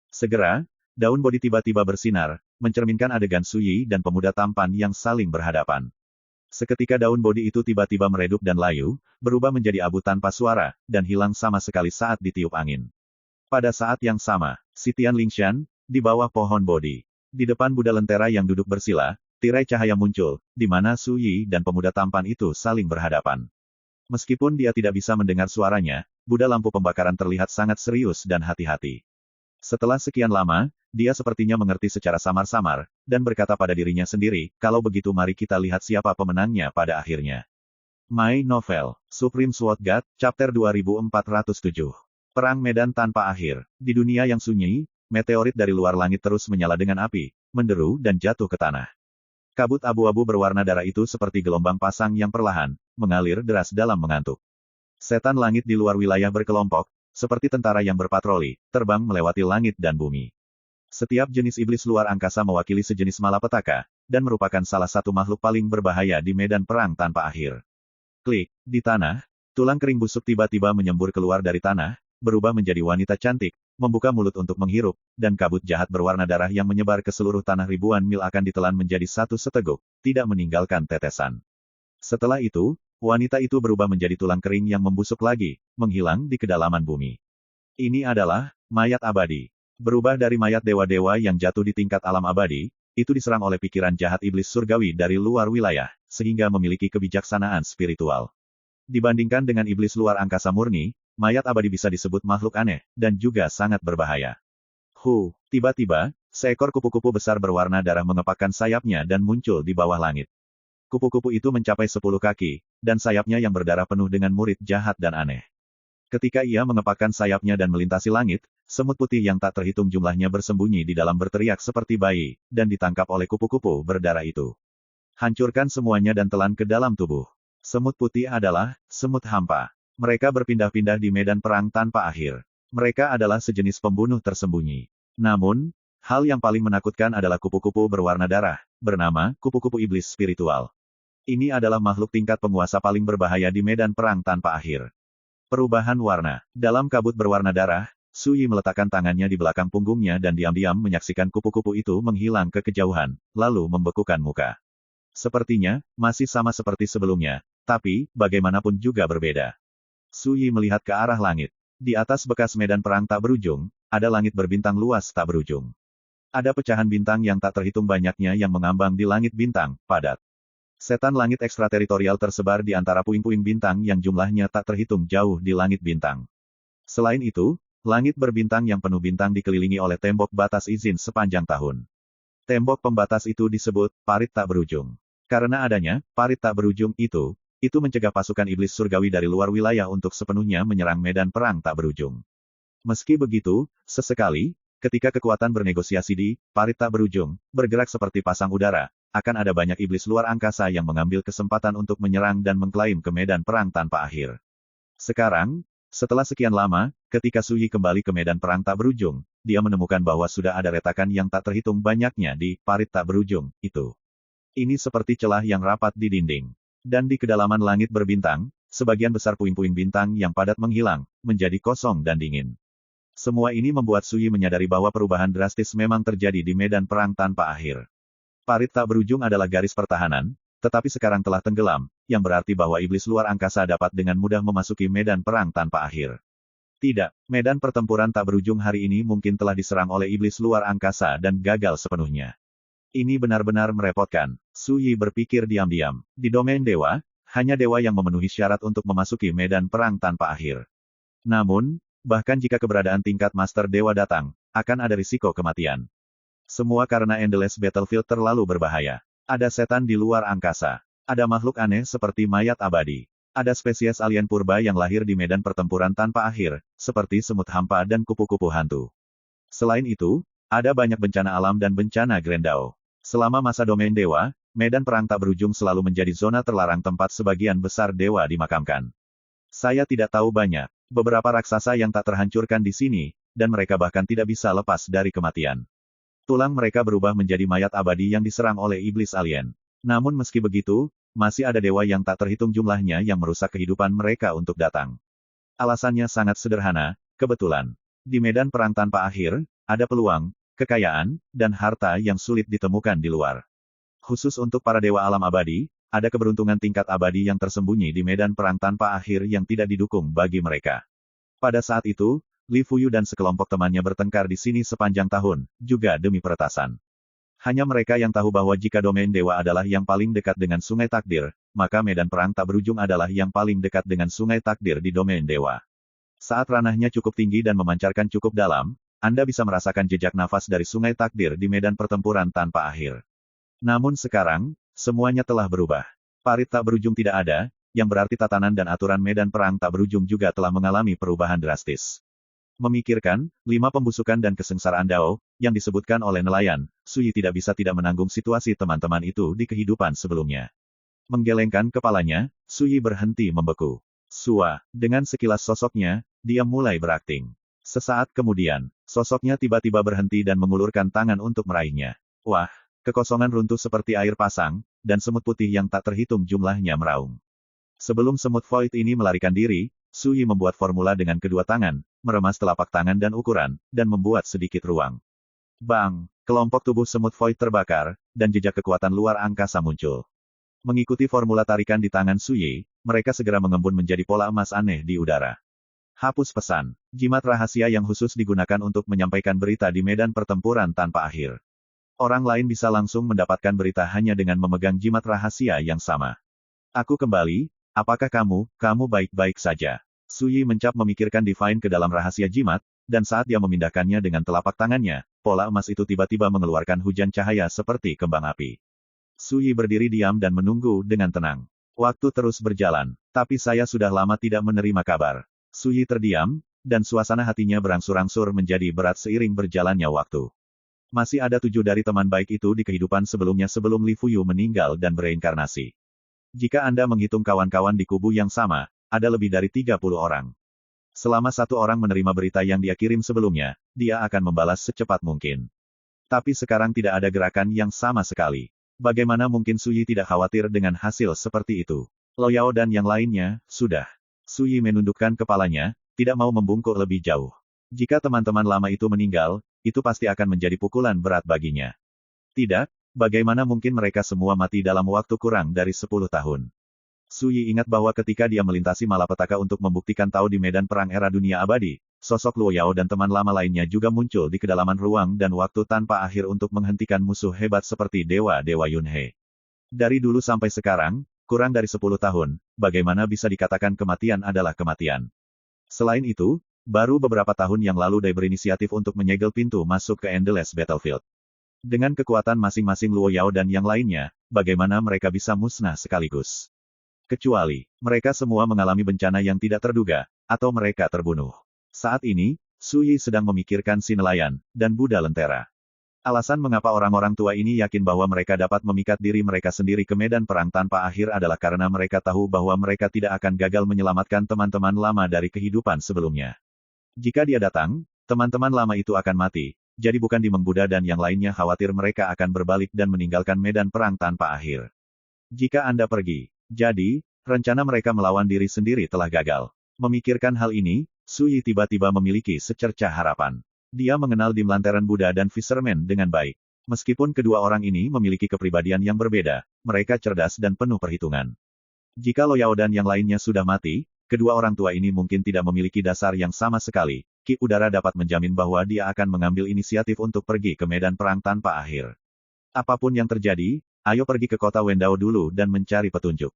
Segera, daun bodi tiba-tiba bersinar, mencerminkan adegan Su Yi dan pemuda tampan yang saling berhadapan. Seketika daun bodi itu tiba-tiba meredup dan layu, berubah menjadi abu tanpa suara, dan hilang sama sekali saat ditiup angin. Pada saat yang sama, si Tian Lingshan, di bawah pohon bodi. Di depan Buddha Lentera yang duduk bersila, tirai cahaya muncul, di mana Su Yi dan pemuda tampan itu saling berhadapan. Meskipun dia tidak bisa mendengar suaranya, Buddha lampu pembakaran terlihat sangat serius dan hati-hati. Setelah sekian lama, dia sepertinya mengerti secara samar-samar, dan berkata pada dirinya sendiri, kalau begitu mari kita lihat siapa pemenangnya pada akhirnya. My Novel, Supreme Sword God, Chapter 2407. Perang Medan Tanpa Akhir. Di dunia yang sunyi, meteorit dari luar langit terus menyala dengan api, menderu dan jatuh ke tanah. Kabut abu-abu berwarna darah itu seperti gelombang pasang yang perlahan, mengalir deras dalam mengantuk. Setan langit di luar wilayah berkelompok, seperti tentara yang berpatroli, terbang melewati langit dan bumi. Setiap jenis iblis luar angkasa mewakili sejenis malapetaka, dan merupakan salah satu makhluk paling berbahaya di medan perang tanpa akhir. Klik, di tanah, tulang kering busuk tiba-tiba menyembur keluar dari tanah, berubah menjadi wanita cantik, membuka mulut untuk menghirup, dan kabut jahat berwarna darah yang menyebar ke seluruh tanah ribuan mil akan ditelan menjadi satu seteguk, tidak meninggalkan tetesan. Setelah itu, wanita itu berubah menjadi tulang kering yang membusuk lagi, menghilang di kedalaman bumi. Ini adalah mayat abadi. Berubah dari mayat dewa-dewa yang jatuh di tingkat alam abadi, itu diserang oleh pikiran jahat iblis surgawi dari luar wilayah, sehingga memiliki kebijaksanaan spiritual. Dibandingkan dengan iblis luar angkasa murni, mayat abadi bisa disebut makhluk aneh, dan juga sangat berbahaya. Tiba-tiba, seekor kupu-kupu besar berwarna darah mengepakkan sayapnya dan muncul di bawah langit. Kupu-kupu itu mencapai 10 kaki, dan sayapnya yang berdarah penuh dengan murid jahat dan aneh. Ketika ia mengepakkan sayapnya dan melintasi langit, semut putih yang tak terhitung jumlahnya bersembunyi di dalam berteriak seperti bayi, dan ditangkap oleh kupu-kupu berdarah itu. Hancurkan semuanya dan telan ke dalam tubuh. Semut putih adalah semut hampa. Mereka berpindah-pindah di medan perang tanpa akhir. Mereka adalah sejenis pembunuh tersembunyi. Namun, hal yang paling menakutkan adalah kupu-kupu berwarna darah, bernama kupu-kupu iblis spiritual. Ini adalah makhluk tingkat penguasa paling berbahaya di medan perang tanpa akhir. Perubahan warna. Dalam kabut berwarna darah, Su Yi meletakkan tangannya di belakang punggungnya dan diam-diam menyaksikan kupu-kupu itu menghilang ke kejauhan, lalu membekukan muka. Sepertinya, masih sama seperti sebelumnya, tapi, bagaimanapun juga berbeda. Su Yi melihat ke arah langit. Di atas bekas medan perang tak berujung, ada langit berbintang luas tak berujung. Ada pecahan bintang yang tak terhitung banyaknya yang mengambang di langit bintang, padat. Setan langit ekstrateritorial tersebar di antara puing-puing bintang yang jumlahnya tak terhitung jauh di langit bintang. Selain itu, Langit berbintang yang penuh bintang dikelilingi oleh tembok batas izin sepanjang tahun. Tembok pembatas itu disebut parit tak berujung. Karena adanya parit tak berujung itu mencegah pasukan iblis surgawi dari luar wilayah untuk sepenuhnya menyerang medan perang tak berujung. Meski begitu, sesekali, ketika kekuatan bernegosiasi di parit tak berujung bergerak seperti pasang udara, akan ada banyak iblis luar angkasa yang mengambil kesempatan untuk menyerang dan mengklaim ke medan perang tanpa akhir. Sekarang, setelah sekian lama, ketika Su Yi kembali ke medan perang tak berujung, dia menemukan bahwa sudah ada retakan yang tak terhitung banyaknya di parit tak berujung itu. Ini seperti celah yang rapat di dinding. Dan di kedalaman langit berbintang, sebagian besar puing-puing bintang yang padat menghilang, menjadi kosong dan dingin. Semua ini membuat Su Yi menyadari bahwa perubahan drastis memang terjadi di medan perang tanpa akhir. Parit tak berujung adalah garis pertahanan, tetapi sekarang telah tenggelam, yang berarti bahwa iblis luar angkasa dapat dengan mudah memasuki medan perang tanpa akhir. Tidak, medan pertempuran tak berujung hari ini mungkin telah diserang oleh iblis luar angkasa dan gagal sepenuhnya. Ini benar-benar merepotkan, Su Yi berpikir diam-diam. Di domain dewa, hanya dewa yang memenuhi syarat untuk memasuki medan perang tanpa akhir. Namun, bahkan jika keberadaan tingkat master dewa datang, akan ada risiko kematian. Semua karena Endless Battlefield terlalu berbahaya. Ada setan di luar angkasa. Ada makhluk aneh seperti mayat abadi. Ada spesies alien purba yang lahir di medan pertempuran tanpa akhir, seperti semut hampa dan kupu-kupu hantu. Selain itu, ada banyak bencana alam dan bencana Grendao. Selama masa domain dewa, medan perang tak berujung selalu menjadi zona terlarang tempat sebagian besar dewa dimakamkan. Saya tidak tahu banyak. Beberapa raksasa yang tak terhancurkan di sini, dan mereka bahkan tidak bisa lepas dari kematian. Tulang mereka berubah menjadi mayat abadi yang diserang oleh iblis alien. Namun meski begitu, masih ada dewa yang tak terhitung jumlahnya yang merusak kehidupan mereka untuk datang. Alasannya sangat sederhana, kebetulan. Di medan perang tanpa akhir, ada peluang, kekayaan, dan harta yang sulit ditemukan di luar. Khusus untuk para dewa alam abadi, ada keberuntungan tingkat abadi yang tersembunyi di medan perang tanpa akhir yang tidak didukung bagi mereka. Pada saat itu, Li Fuyu dan sekelompok temannya bertengkar di sini sepanjang tahun, juga demi peretasan. Hanya mereka yang tahu bahwa jika domain dewa adalah yang paling dekat dengan sungai takdir, maka medan perang tak berujung adalah yang paling dekat dengan sungai takdir di domain dewa. Saat ranahnya cukup tinggi dan memancarkan cukup dalam, Anda bisa merasakan jejak nafas dari sungai takdir di medan pertempuran tanpa akhir. Namun sekarang, semuanya telah berubah. Parit tak berujung tidak ada, yang berarti tatanan dan aturan medan perang tak berujung juga telah mengalami perubahan drastis. Memikirkan 5 pembusukan dan kesengsaraan Dao, yang disebutkan oleh nelayan, Su Yi tidak bisa tidak menanggung situasi teman-teman itu di kehidupan sebelumnya. Menggelengkan kepalanya, Su Yi berhenti membeku. Sua, dengan sekilas sosoknya, dia mulai berakting. Sesaat kemudian, sosoknya tiba-tiba berhenti dan mengulurkan tangan untuk meraihnya. Wah, kekosongan runtuh seperti air pasang, dan semut putih yang tak terhitung jumlahnya meraung. Sebelum semut void ini melarikan diri, Su Yi membuat formula dengan kedua tangan, meremas telapak tangan dan ukuran, dan membuat sedikit ruang. Bang! Kelompok tubuh semut void terbakar, dan jejak kekuatan luar angkasa muncul. Mengikuti formula tarikan di tangan Su Yi, mereka segera mengembun menjadi pola emas aneh di udara. Hapus pesan. Jimat rahasia yang khusus digunakan untuk menyampaikan berita di medan pertempuran tanpa akhir. Orang lain bisa langsung mendapatkan berita hanya dengan memegang jimat rahasia yang sama. Aku kembali, apakah kamu baik-baik saja? Su Yi mencap memikirkan Divine ke dalam rahasia jimat, dan saat dia memindahkannya dengan telapak tangannya, pola emas itu tiba-tiba mengeluarkan hujan cahaya seperti kembang api. Su Yi berdiri diam dan menunggu dengan tenang. Waktu terus berjalan, tapi saya sudah lama tidak menerima kabar. Su Yi terdiam, dan suasana hatinya berangsur-angsur menjadi berat seiring berjalannya waktu. Masih ada 7 dari teman baik itu di kehidupan sebelumnya sebelum Li Fuyu meninggal dan bereinkarnasi. Jika Anda menghitung kawan-kawan di kubu yang sama, ada lebih dari 30 orang. Selama 1 orang menerima berita yang dia kirim sebelumnya, dia akan membalas secepat mungkin. Tapi sekarang tidak ada gerakan yang sama sekali. Bagaimana mungkin Su Yi tidak khawatir dengan hasil seperti itu? Lo Yao dan yang lainnya, sudah. Su Yi menundukkan kepalanya, tidak mau membungkuk lebih jauh. Jika teman-teman lama itu meninggal, itu pasti akan menjadi pukulan berat baginya. Tidak, bagaimana mungkin mereka semua mati dalam waktu kurang dari 10 tahun? Su Yi ingat bahwa ketika dia melintasi malapetaka untuk membuktikan tahu di medan perang era dunia abadi, sosok Luo Yao dan teman lama lainnya juga muncul di kedalaman ruang dan waktu tanpa akhir untuk menghentikan musuh hebat seperti Dewa-Dewa Yunhe. Dari dulu sampai sekarang, kurang dari 10 tahun, bagaimana bisa dikatakan kematian adalah kematian? Selain itu, Baru beberapa tahun yang lalu Dai berinisiatif untuk menyegel pintu masuk ke Endless Battlefield. Dengan kekuatan masing-masing Luo Yao dan yang lainnya, bagaimana mereka bisa musnah sekaligus? Kecuali, mereka semua mengalami bencana yang tidak terduga, atau mereka terbunuh. Saat ini, Su Yi sedang memikirkan si nelayan, dan Buddha Lentera. Alasan mengapa orang-orang tua ini yakin bahwa mereka dapat memikat diri mereka sendiri ke medan perang tanpa akhir adalah karena mereka tahu bahwa mereka tidak akan gagal menyelamatkan teman-teman lama dari kehidupan sebelumnya. Jika dia datang, teman-teman lama itu akan mati, jadi bukan Dimeng Buddha dan yang lainnya khawatir mereka akan berbalik dan meninggalkan medan perang tanpa akhir. Jika Anda pergi, jadi, rencana mereka melawan diri sendiri telah gagal. Memikirkan hal ini, Su Yi tiba-tiba memiliki secercah harapan. Dia mengenal Dim Lantern Buddha dan Fisherman dengan baik. Meskipun kedua orang ini memiliki kepribadian yang berbeda, mereka cerdas dan penuh perhitungan. Jika Lo Yao dan yang lainnya sudah mati, kedua orang tua ini mungkin tidak memiliki dasar yang sama sekali. Ki Udara dapat menjamin bahwa dia akan mengambil inisiatif untuk pergi ke medan perang tanpa akhir. Apapun yang terjadi, ayo pergi ke kota Wendao dulu dan mencari petunjuk.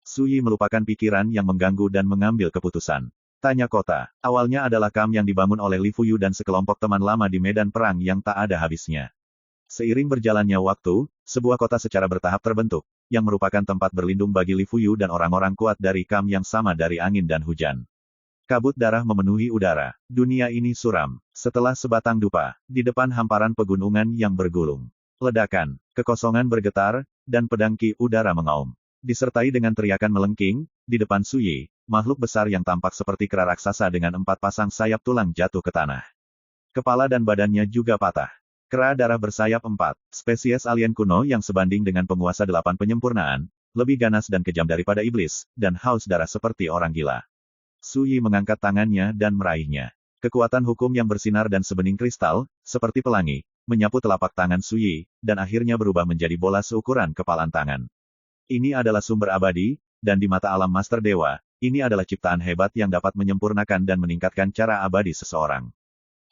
Su Yi melupakan pikiran yang mengganggu dan mengambil keputusan. Tanya kota, awalnya adalah kamp yang dibangun oleh Li Fuyu dan sekelompok teman lama di medan perang yang tak ada habisnya. Seiring berjalannya waktu, sebuah kota secara bertahap terbentuk, yang merupakan tempat berlindung bagi Li Fuyu dan orang-orang kuat dari kamp yang sama dari angin dan hujan. Kabut darah memenuhi udara. Dunia ini suram. Setelah sebatang dupa, di depan hamparan pegunungan yang bergulung. Ledakan, kekosongan bergetar, dan pedang Ki Udara mengaum. Disertai dengan teriakan melengking, di depan Su Yi, makhluk besar yang tampak seperti kera raksasa dengan 4 pasang sayap tulang jatuh ke tanah. Kepala dan badannya juga patah. Kera darah bersayap 4, spesies alien kuno yang sebanding dengan penguasa 8 penyempurnaan, lebih ganas dan kejam daripada iblis, dan haus darah seperti orang gila. Su Yi mengangkat tangannya dan meraihnya. Kekuatan hukum yang bersinar dan sebening kristal, seperti pelangi, menyapu telapak tangan Su Yi, dan akhirnya berubah menjadi bola seukuran kepalan tangan. Ini adalah sumber abadi, dan di mata alam Master Dewa, ini adalah ciptaan hebat yang dapat menyempurnakan dan meningkatkan cara abadi seseorang.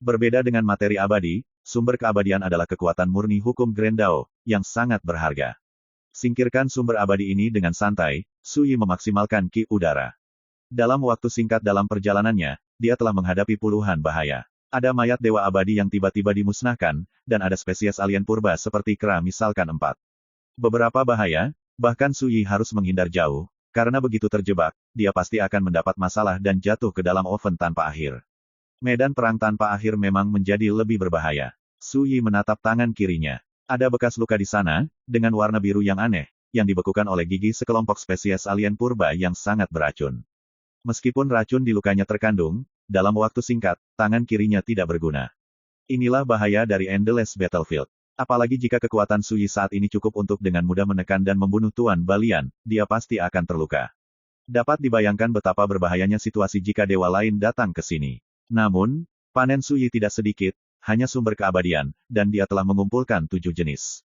Berbeda dengan materi abadi, sumber keabadian adalah kekuatan murni hukum Grand Dao, yang sangat berharga. Singkirkan sumber abadi ini dengan santai, Su Yi memaksimalkan Ki Udara. Dalam waktu singkat dalam perjalanannya, dia telah menghadapi puluhan bahaya. Ada mayat dewa abadi yang tiba-tiba dimusnahkan, dan ada spesies alien purba seperti kera misalkan 4. Beberapa bahaya, bahkan Su Yi harus menghindar jauh, karena begitu terjebak, dia pasti akan mendapat masalah dan jatuh ke dalam oven tanpa akhir. Medan perang tanpa akhir memang menjadi lebih berbahaya. Su Yi menatap tangan kirinya. Ada bekas luka di sana, dengan warna biru yang aneh, yang dibekukan oleh gigi sekelompok spesies alien purba yang sangat beracun. Meskipun racun di lukanya terkandung, dalam waktu singkat, tangan kirinya tidak berguna. Inilah bahaya dari Endless Battlefield. Apalagi jika kekuatan Su Yi saat ini cukup untuk dengan mudah menekan dan membunuh Tuan Balian, dia pasti akan terluka. Dapat dibayangkan betapa berbahayanya situasi jika dewa lain datang ke sini. Namun, panen Su Yi tidak sedikit, hanya sumber keabadian, dan dia telah mengumpulkan 7 jenis.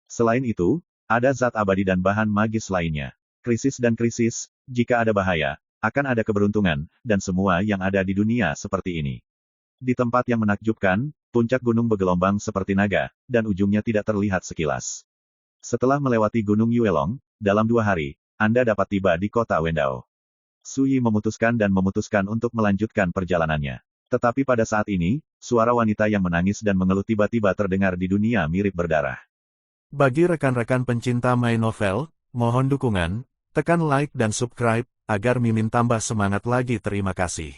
Selain itu, ada zat abadi dan bahan magis lainnya. Krisis dan krisis, jika ada bahaya, akan ada keberuntungan, dan semua yang ada di dunia seperti ini. Di tempat yang menakjubkan, puncak gunung bergelombang seperti naga, dan ujungnya tidak terlihat sekilas. Setelah melewati Gunung Yuelong, dalam 2 hari, Anda dapat tiba di kota Wendao. Su Yi memutuskan untuk melanjutkan perjalanannya. Tetapi pada saat ini, suara wanita yang menangis dan mengeluh tiba-tiba terdengar di dunia mirip berdarah. Bagi rekan-rekan pencinta My Novel, mohon dukungan, tekan like dan subscribe, agar Mimin tambah semangat lagi. Terima kasih.